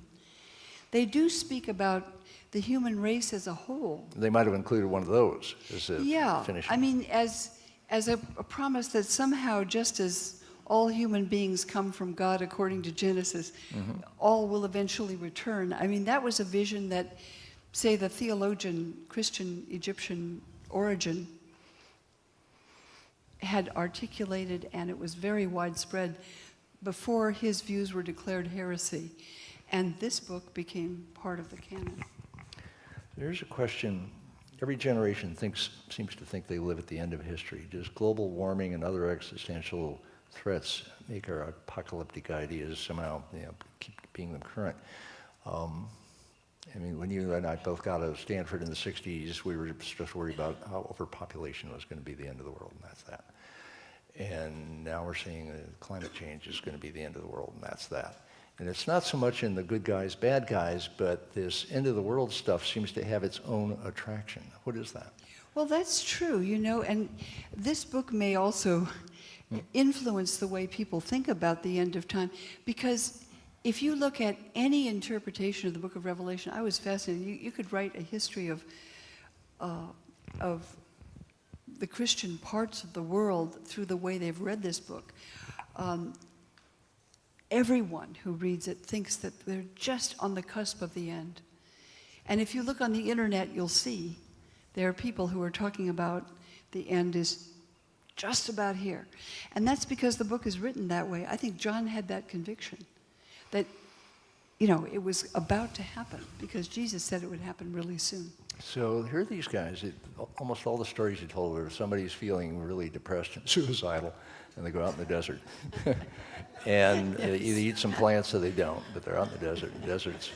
they do speak about the human race as a whole. They might have included one of those as a finishing. I mean, as a promise that somehow, just as all human beings come from God according to Genesis, all will eventually return. I mean, that was a vision that, say, the theologian, Christian Egyptian Origen had articulated, and it was very widespread before his views were declared heresy. And this book became part of the canon. There's a question. Every generation seems to think they live at the end of history. Does global warming and other existential threats make our apocalyptic ideas somehow keep being them current? I mean, when you and I both got out of Stanford in the 60s, we were just worried about how overpopulation was going to be the end of the world, and that's that. And now we're seeing that climate change is going to be the end of the world, and that's that. And it's not so much in the good guys, bad guys, but this end of the world stuff seems to have its own attraction. What is that? Well, that's true, and this book may also influence the way people think about the end of time, because if you look at any interpretation of the book of Revelation, I was fascinated. You could write a history of the Christian parts of the world through the way they've read this book. Everyone who reads it thinks that they're just on the cusp of the end. And if you look on the internet, you'll see there are people who are talking about the end is just about here. And that's because the book is written that way. I think John had that conviction that, it was about to happen because Jesus said it would happen really soon. So here are these guys. Almost all the stories you told were somebody's feeling really depressed and suicidal, and they go out in the desert. And Yes. either eat some plants or they don't, but they're out in the desert. The desert's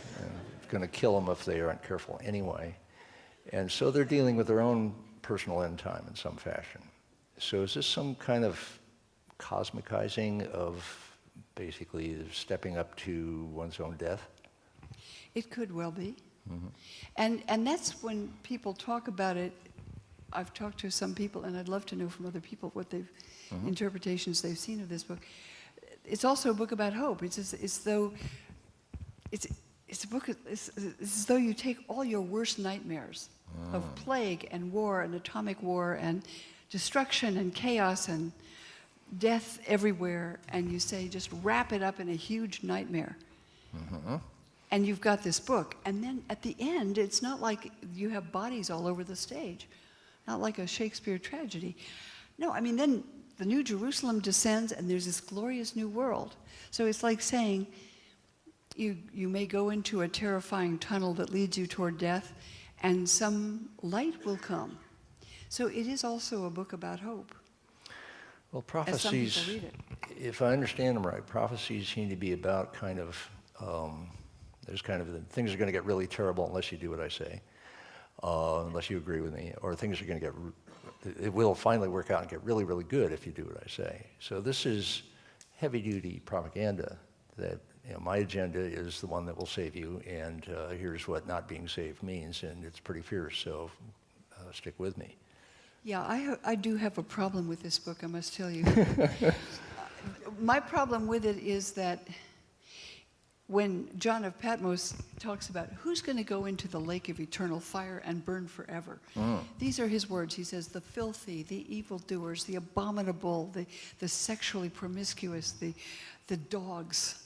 going to kill them if they aren't careful anyway. And so they're dealing with their own personal end time in some fashion. So is this some kind of cosmicizing of basically stepping up to one's own death? It could well be. And that's when people talk about it. I've talked to some people, and I'd love to know from other people what interpretations they've seen of this book. It's also a book about hope. It's as though it's as though you take all your worst nightmares of plague and war and atomic war and destruction and chaos and death everywhere, and you say just wrap it up in a huge nightmare. And you've got this book. And then at the end, it's not like you have bodies all over the stage, not like a Shakespeare tragedy. No, I mean, then the New Jerusalem descends, and there's this glorious new world. So it's like saying, you may go into a terrifying tunnel that leads you toward death, and some light will come. So it is also a book about hope. Well, As some people prophecies, read it. if I understand them right, prophecies seem to be about kind of, there's kind of, things are going to get really terrible unless you do what I say, unless you agree with me, or things are going to get, it will finally work out and get really, really good if you do what I say. So this is heavy-duty propaganda that, my agenda is the one that will save you, and here's what not being saved means, and it's pretty fierce, so stick with me. Yeah, I do have a problem with this book, I must tell you. My problem with it is that when John of Patmos talks about who's going to go into the lake of eternal fire and burn forever, these are his words. He says, the filthy, the evildoers, the abominable, the sexually promiscuous, the dogs.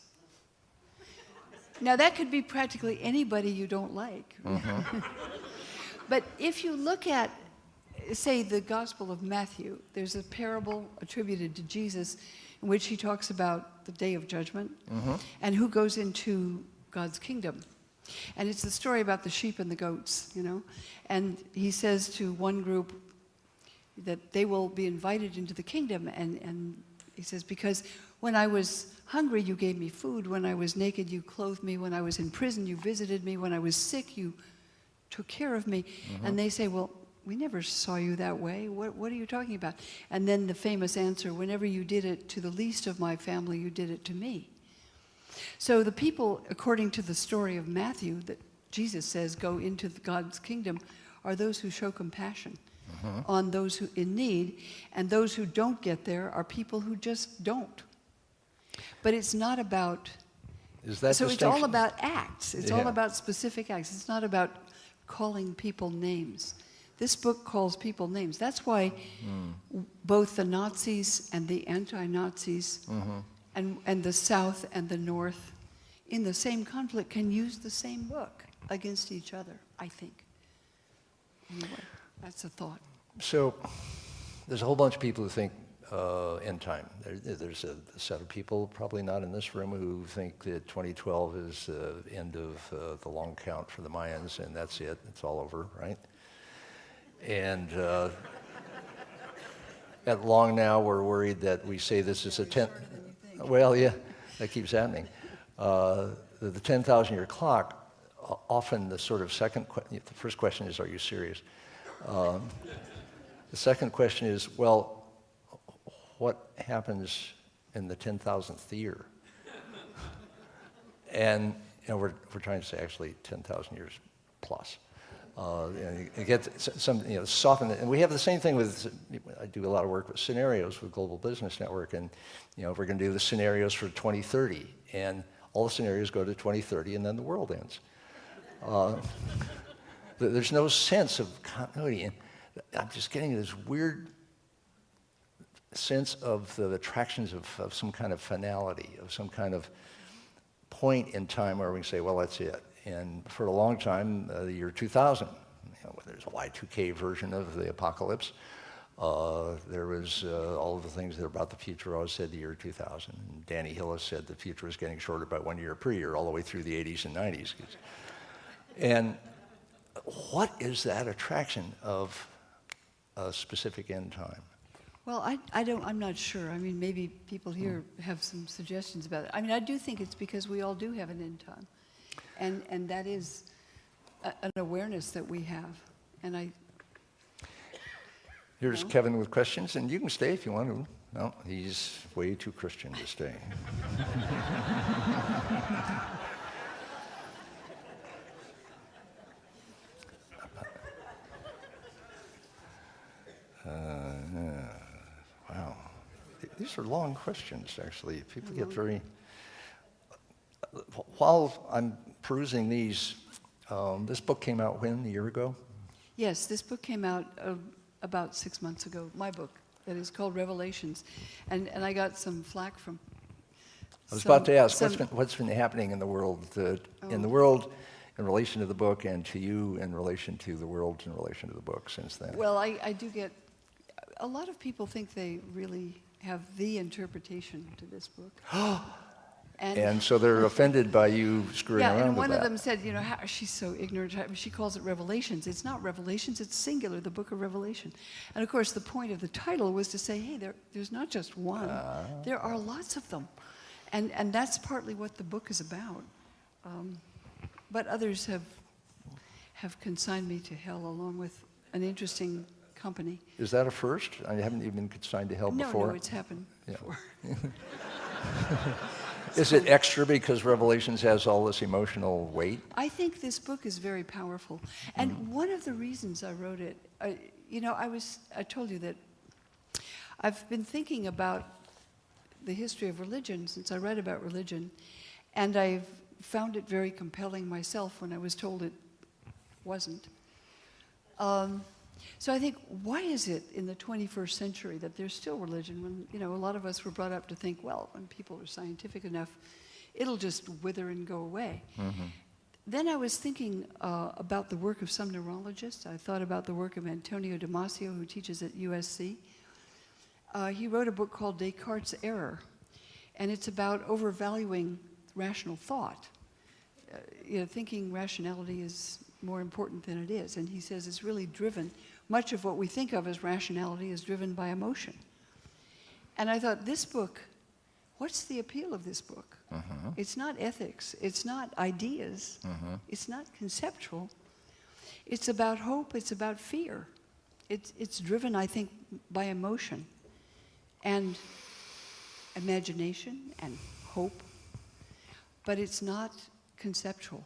Now, that could be practically anybody you don't like. But if you look at, say, the Gospel of Matthew, there's a parable attributed to Jesus in which he talks about the day of judgment and who goes into God's kingdom. And it's the story about the sheep and the goats, And he says to one group that they will be invited into the kingdom. And he says, because when I was hungry, you gave me food. When I was naked, you clothed me. When I was in prison, you visited me. When I was sick, you took care of me. And they say, well, we never saw you that way. What are you talking about? And then the famous answer, whenever you did it to the least of my family, you did it to me. So the people, according to the story of Matthew, that Jesus says go into God's kingdom, are those who show compassion on those who in need, and those who don't get there are people who just don't. But it's not about... Is that so it's all about acts. It's all Yeah. about specific acts. It's not about calling people names. This book calls people names. That's why both the Nazis and the anti-Nazis and the South and the North in the same conflict can use the same book against each other, I think. Anyway, that's a thought. So there's a whole bunch of people who think end time. There's a set of people, probably not in this room, who think that 2012 is the end of the long count for the Mayans, and that's it. It's all over, right? And at long now, we're worried that we say this is a 10... Well, yeah, that keeps happening. The 10,000-year clock, often the sort of the first question is, are you serious? The second question is, well, what happens in the 10,000th year? And we're trying to say actually 10,000 years plus. You get some, soften it. And we have the same thing with, I do a lot of work with scenarios with Global Business Network, and we're going to do the scenarios for 2030, and all the scenarios go to 2030, and then the world ends. There's no sense of continuity, and I'm just getting this weird sense of the attractions of some kind of finality, of some kind of point in time where we can say, well, that's it. And for a long time, the year 2000, there's a Y2K version of the apocalypse. There was all of the things that are about the future always said the year 2000. And Danny Hillis said the future is getting shorter by 1 year per year, all the way through the 80s and 90s. And what is that attraction of a specific end time? Well, I'm not sure. I mean, maybe people here have some suggestions about it. I mean, I do think it's because we all do have an end time. And that is an awareness that we have. And Here's Kevin with questions, and you can stay if you want to. No, he's way too Christian to stay. Wow. These are long questions, actually. People get very... While I'm perusing these, this book came out when, a year ago? yes, this book came out about 6 months ago, my book, that is called Revelations. And I got some flack from I was about to ask, some- what's been happening in the world, in relation to the book, and to you in relation to the world in relation to the book since then? Well, I do get, a lot of people think they really have the interpretation to this book. And so they're offended by you screwing yeah, around and with one of that. them said, you know, how, she's so ignorant. She calls it Revelations. It's not Revelations, it's singular, the book of Revelation. And of course, the point of the title was to say, hey, there's not just one, there are lots of them. And that's partly what the book is about. But others have consigned me to hell along with an interesting company. Is that a first? I haven't even been consigned to hell before. No, it's happened before. Is it extra because Revelations has all this emotional weight? I think this book is very powerful. And one of the reasons I wrote it, you know, I told you that I've been thinking about the history of religion since I read about religion, and I've found it very compelling myself when I was told it wasn't. So I think, why is it in the 21st century that there's still religion when, you know, a lot of us were brought up to think, well, when people are scientific enough, it'll just wither and go away. Then I was thinking about the work of some neurologists. I thought about the work of Antonio Damasio, who teaches at USC. He wrote a book called Descartes' Error, and it's about overvaluing rational thought. You know, thinking rationality is more important than it is. And he says it's really driven, much of what we think of as rationality is driven by emotion. And I thought, this book, what's the appeal of this book? It's not ethics, it's not ideas, it's not conceptual. It's about hope, it's about fear. It's driven, I think, by emotion and imagination and hope, but it's not conceptual.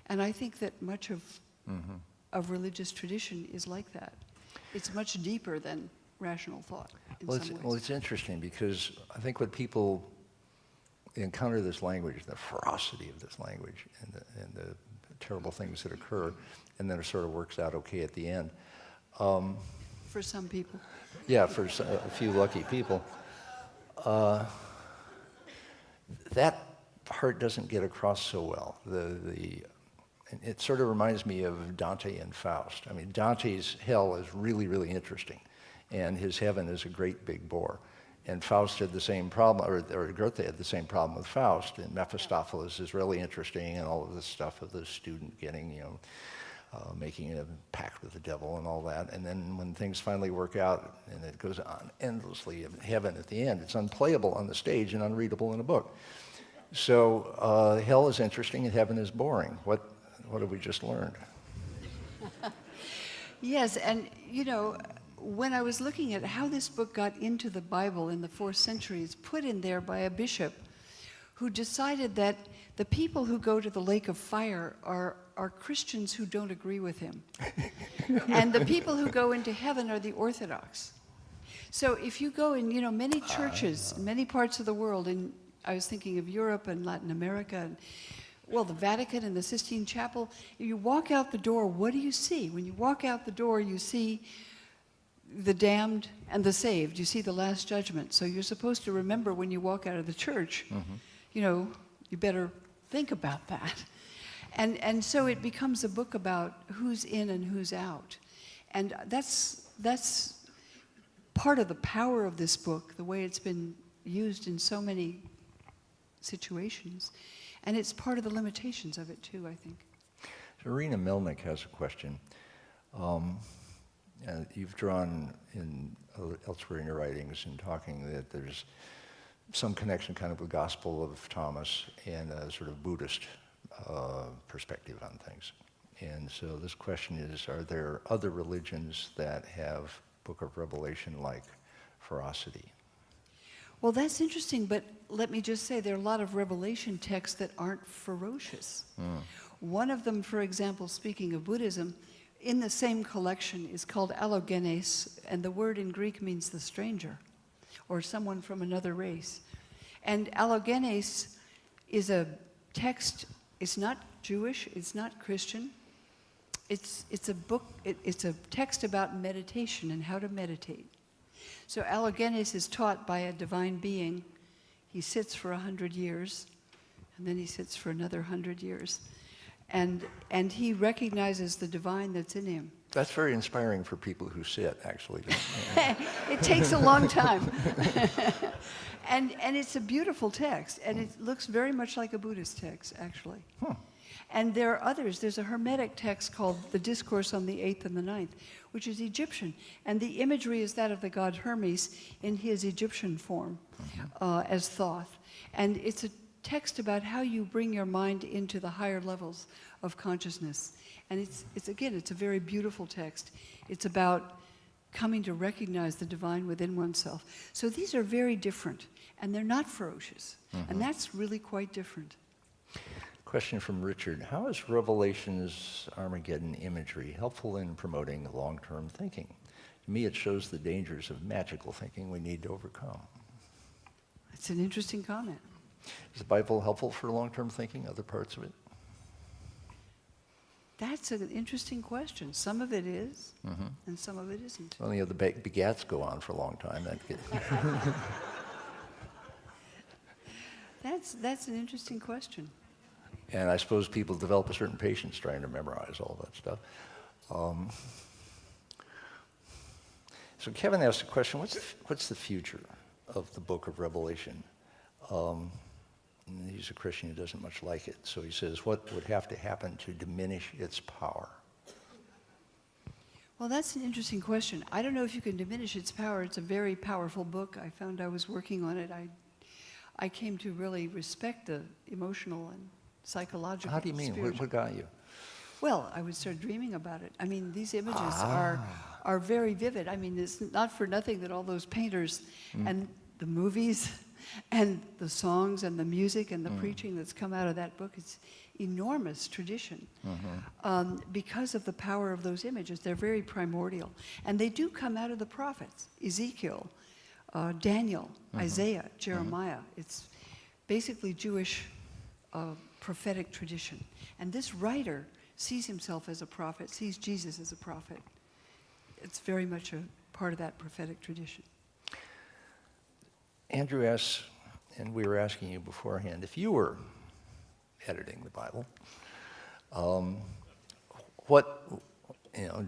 And I think that much of religious tradition is like that. It's much deeper than rational thought in some ways. Well, it's interesting because I think when people encounter this language, the ferocity of this language, and the terrible things that occur, and then it sort of works out okay at the end. For some people. Yeah, for a few lucky people. That part doesn't get across so well. It sort of reminds me of Dante and Faust. I mean, Dante's hell is really, really interesting, and his heaven is a great big bore. And Faust had the same problem, or Goethe had the same problem with Faust, and Mephistopheles is really interesting, and all of this stuff of the student getting, you know, making a pact with the devil and all that. And then when things finally work out, and it goes on endlessly in heaven at the end, it's unplayable on the stage and unreadable in a book. So hell is interesting and heaven is boring. What have we just learned? Yes, and you know, when I was looking at how this book got into the Bible in the 4th century, it's put in there by a bishop who decided that the people who go to the lake of fire are Christians who don't agree with him. And the people who go into heaven are the Orthodox. So if you go in, you know, many churches, many parts of the world, and I was thinking of Europe and Latin America, and, well, the Vatican and the Sistine Chapel, you walk out the door, what do you see? When you walk out the door, you see the damned and the saved. You see the Last Judgment. So you're supposed to remember when you walk out of the church, you know, you better think about that. And so it becomes a book about who's in and who's out. And that's part of the power of this book, the way it's been used in so many situations. And it's part of the limitations of it too, I think. So Irina Melnick has a question. You've drawn elsewhere in your writings and talking that there's some connection kind of with the Gospel of Thomas and a sort of Buddhist perspective on things. And so this question is, are there other religions that have Book of Revelation-like ferocity? Well, that's interesting, but let me just say there are a lot of Revelation texts that aren't ferocious. One of them, for example, speaking of Buddhism, in the same collection is called allogenes, and the word in Greek means the stranger, or someone from another race. And allogenes is a text, it's not Jewish, it's not Christian. It's a book, it's a text about meditation and how to meditate. So allogenes is taught by a divine being. he sits for 100 years, and then he sits for another 100 years. And he recognizes the divine that's in him. That's very inspiring for people who sit, actually. It takes a long time. and it's a beautiful text, and it looks very much like a Buddhist text, actually. And there are others. There's a Hermetic text called The Discourse on the Eighth and the Ninth, which is Egyptian. And the imagery is that of the god Hermes in his Egyptian form as Thoth. And it's a text about how you bring your mind into the higher levels of consciousness. And it's a very beautiful text. It's about coming to recognize the divine within oneself. So these are very different, and they're not ferocious. And that's really quite different. Question from Richard. How is Revelation's Armageddon imagery helpful in promoting long-term thinking? To me, it shows the dangers of magical thinking we need to overcome. It's an interesting comment. Is the Bible helpful for long-term thinking, other parts of it? That's an interesting question. Some of it is, and some of it isn't. Well, the begats go on for a long time. That's an interesting question. And I suppose people develop a certain patience trying to memorize all that stuff. So Kevin asked a question, what's the future of the book of Revelation? And he's a Christian who doesn't much like it. So he says, what would have to happen to diminish its power? Well, that's an interesting question. I don't know if you can diminish its power. It's a very powerful book. I found I was working on it. I came to really respect the emotional and psychological. How do you mean? What got you? Well, I would start dreaming about it. I mean, these images are very vivid. I mean, it's not for nothing that all those painters and the movies and the songs and the music and the preaching that's come out of that book, it's enormous tradition. Because of the power of those images, they're very primordial. And they do come out of the prophets, Ezekiel, Daniel, Isaiah, Jeremiah. It's basically Jewish prophetic tradition. And this writer sees himself as a prophet, sees Jesus as a prophet. It's very much a part of that prophetic tradition. Andrew asks, and we were asking you beforehand, if you were editing the Bible,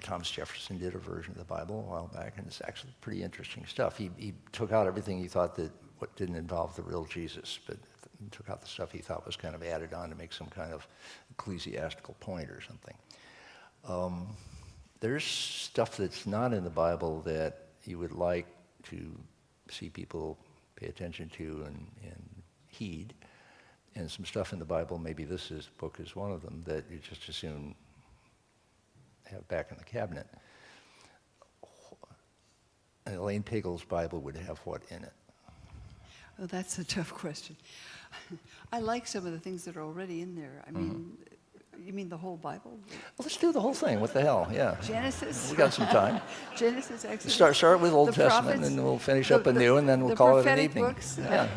Thomas Jefferson did a version of the Bible a while back, and it's actually pretty interesting stuff. He took out everything he thought that what didn't involve the real Jesus, but took out the stuff he thought was kind of added on to make some kind of ecclesiastical point or something. There's stuff that's not in the Bible that you would like to see people pay attention to and heed, and some stuff in the Bible, maybe this book is one of them, that you just as soon have back in the cabinet. Elaine Pagels' Bible would have what in it? Oh, that's a tough question. I like some of the things that are already in there. I mean, you mean the whole Bible? Well, let's do the whole thing. What the hell? Yeah. Genesis. We got some time. Genesis, Exodus. Start with Old the Testament, prophets, and then we'll finish up anew, and then we'll the call it an prophetic evening. Books. Yeah.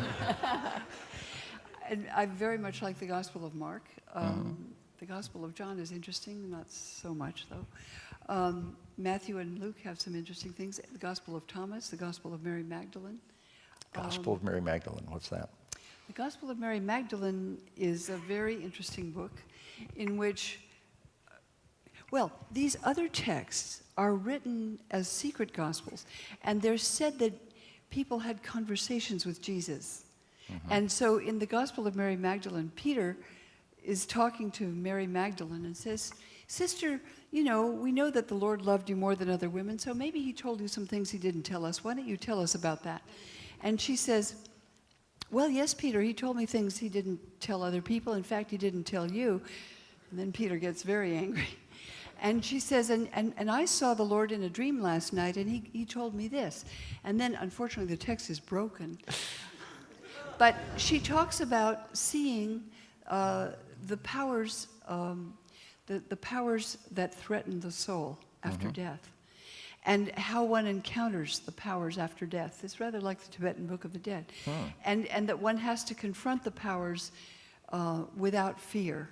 And I very much like the Gospel of Mark. The Gospel of John is interesting, not so much though. Matthew and Luke have some interesting things. The Gospel of Thomas, the Gospel of Mary Magdalene. Gospel of Mary Magdalene. What's that? The Gospel of Mary Magdalene is a very interesting book in which, these other texts are written as secret gospels, and they're said that people had conversations with Jesus. And so in the Gospel of Mary Magdalene, Peter is talking to Mary Magdalene and says, "Sister, we know that the Lord loved you more than other women, so maybe he told you some things he didn't tell us. Why don't you tell us about that?" And she says, "Well, yes, Peter, he told me things he didn't tell other people. In fact, he didn't tell you." And then Peter gets very angry. And she says, and I saw the Lord in a dream last night, and he told me this. And then, unfortunately, the text is broken. But she talks about seeing the powers, the powers that threaten the soul after death, and how one encounters the powers after death. It's rather like the Tibetan Book of the Dead. And that one has to confront the powers without fear.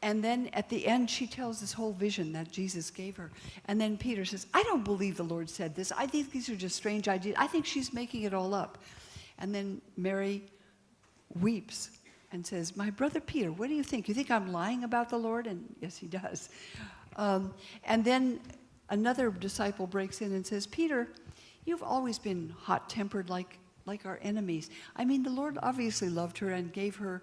And then at the end, she tells this whole vision that Jesus gave her. And then Peter says, "I don't believe the Lord said this. I think these are just strange ideas. I think she's making it all up." And then Mary weeps and says, "My brother Peter, what do you think? You think I'm lying about the Lord?" And yes, he does. And then another disciple breaks in and says, "Peter, you've always been hot-tempered like our enemies. I mean, the Lord obviously loved her and gave her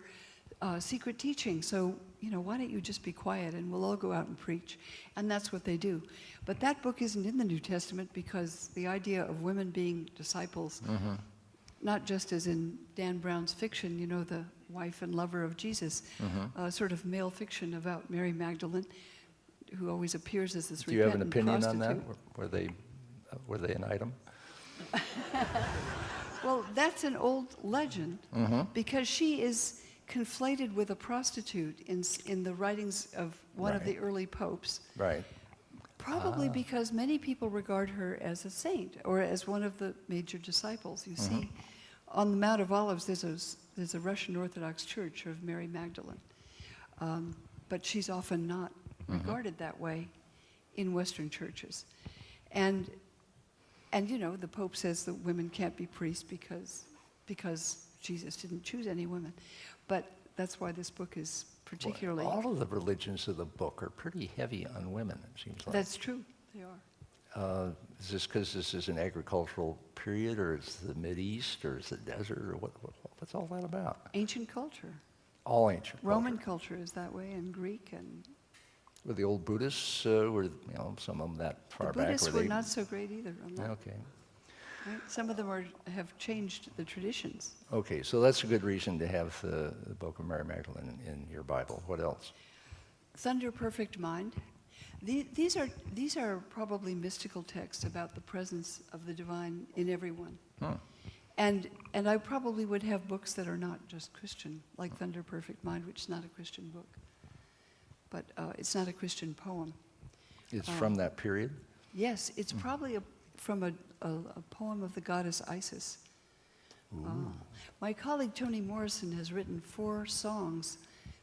secret teaching, so, why don't you just be quiet and we'll all go out and preach?" And that's what they do. But that book isn't in the New Testament because the idea of women being disciples, not just as in Dan Brown's fiction, the wife and lover of Jesus, sort of male fiction about Mary Magdalene, who always appears as this Do you have an repentant opinion prostitute. on that? Were they an item? Well, that's an old legend because she is conflated with a prostitute in the writings of one of the early popes. Right. Probably because many people regard her as a saint or as one of the major disciples. You see, on the Mount of Olives, there's a Russian Orthodox church of Mary Magdalene, but she's often not regarded that way in Western churches. And the Pope says that women can't be priests because Jesus didn't choose any women. But that's why this book is particularly... All of the religions of the book are pretty heavy on women, it seems like. That's true, they are. Is this because this is an agricultural period, or it's the Mideast, or it's the desert, or what's all that about? Ancient culture. All ancient Roman culture. culture is that way, and Greek, and Were the old Buddhists, were some of them that far the back? Buddhists were not so great either on that. Okay. Right? Some of them have changed the traditions. Okay, so that's a good reason to have the Book of Mary Magdalene in your Bible. What else? Thunder Perfect Mind. These are probably mystical texts about the presence of the divine in everyone. And I probably would have books that are not just Christian, like Thunder Perfect Mind, which is not a Christian book. But it's not a Christian poem. It's from that period? Yes, it's probably from a poem of the goddess Isis. My colleague Toni Morrison has written 4 songs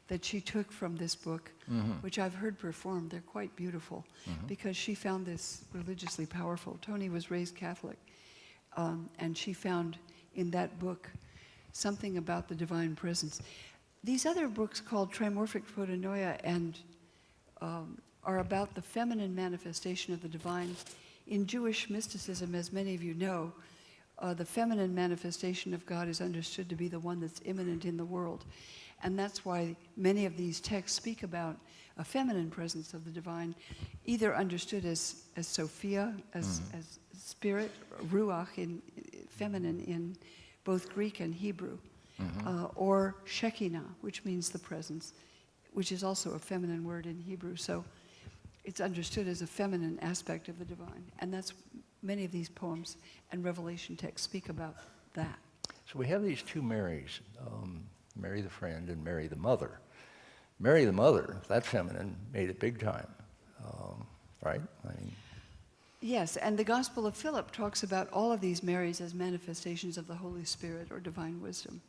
that she took from this book, which I've heard performed. They're quite beautiful because she found this religiously powerful. Toni was raised Catholic, and she found in that book something about the divine presence. These other books called Trimorphic Protonoia and are about the feminine manifestation of the divine. In Jewish mysticism, as many of you know, the feminine manifestation of God is understood to be the one that's immanent in the world. And that's why many of these texts speak about a feminine presence of the divine, either understood as Sophia, as spirit, Ruach, feminine in both Greek and Hebrew, or Shekinah, which means the presence, which is also a feminine word in Hebrew. So it's understood as a feminine aspect of the divine. And that's many of these poems and Revelation texts speak about that. So we have these 2 Marys, Mary the friend and Mary the mother. Mary the mother, that feminine, made it big time, right? Yes, and the Gospel of Philip talks about all of these Marys as manifestations of the Holy Spirit or divine wisdom.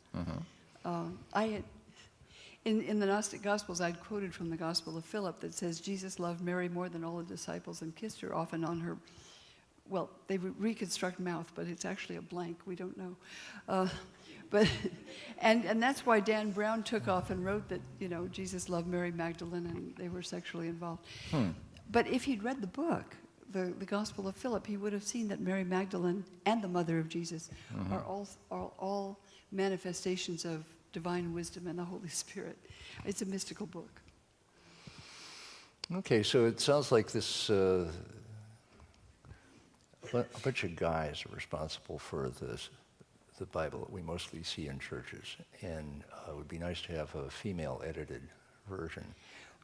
In the Gnostic Gospels, I'd quoted from the Gospel of Philip that says Jesus loved Mary more than all the disciples and kissed her often on her, well, they reconstruct mouth, but it's actually a blank. We don't know. And that's why Dan Brown took off and wrote that, Jesus loved Mary Magdalene and they were sexually involved. But if he'd read the book, the Gospel of Philip, he would have seen that Mary Magdalene and the mother of Jesus are all manifestations of divine wisdom and the Holy Spirit. It's a mystical book. Okay, so it sounds like this, a bunch of guys are responsible for the Bible that we mostly see in churches, and it would be nice to have a female-edited version,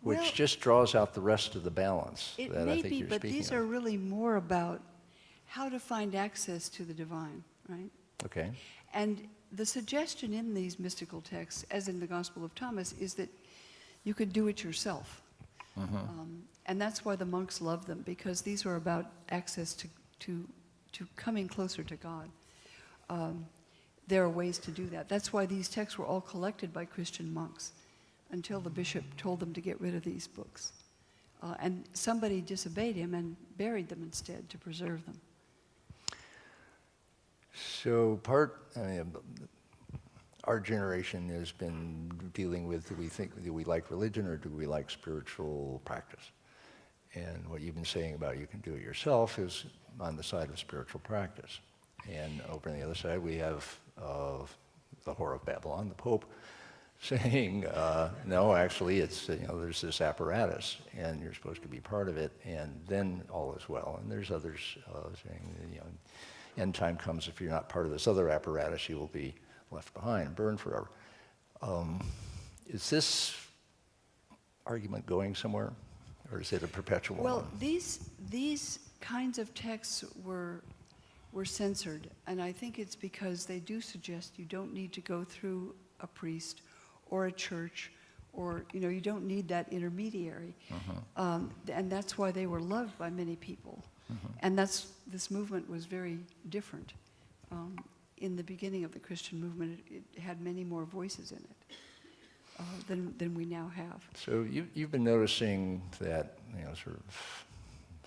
which just draws out the rest of the balance It that may I think be, you're but speaking these of. are really more about how to find access to the divine, right? Okay. And the suggestion in these mystical texts, as in the Gospel of Thomas, is that you could do it yourself. And that's why the monks love them, because these are about access to coming closer to God. There are ways to do that. That's why these texts were all collected by Christian monks until the bishop told them to get rid of these books. And somebody disobeyed him and buried them instead to preserve them. So our generation has been dealing with, do we like religion or do we like spiritual practice? And what you've been saying about you can do it yourself is on the side of spiritual practice. And over on the other side, we have the whore of Babylon, the Pope, saying, no, actually, it's, there's this apparatus, and you're supposed to be part of it, and then all is well. And there's others saying, end time comes, if you're not part of this other apparatus, you will be left behind and burned forever. Is this argument going somewhere, or is it a perpetual Well, one? these kinds of texts were censored, and I think it's because they do suggest you don't need to go through a priest or a church, or you don't need that intermediary, and that's why they were loved by many people, and this movement was very different. In the beginning of the Christian movement, it had many more voices in it than we now have. So you've been noticing that sort of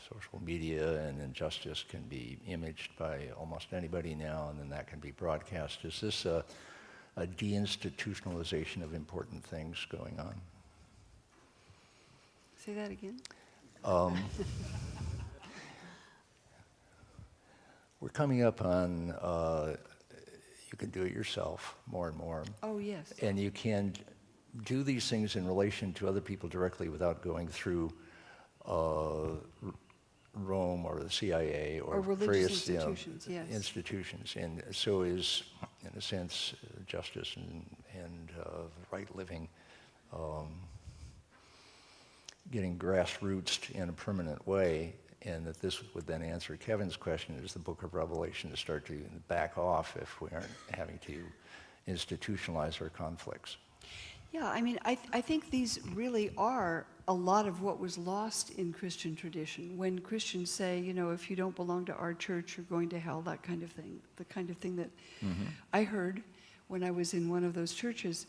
social media and injustice can be imaged by almost anybody now, and then that can be broadcast. Is this a deinstitutionalization of important things going on? Say that again? We're coming up on, you can do it yourself more and more. Oh, yes. And you can do these things in relation to other people directly without going through Rome or the CIA or religious various institutions, yes. institutions. And so is, in a sense, justice and right living getting grassroots in a permanent way, and that this would then answer Kevin's question, is the book of Revelation to start to back off if we aren't having to institutionalize our conflicts? Yeah, I mean, I think these really are a lot of what was lost in Christian tradition. When Christians say, if you don't belong to our church, you're going to hell, that kind of thing. The kind of thing that I heard when I was in one of those churches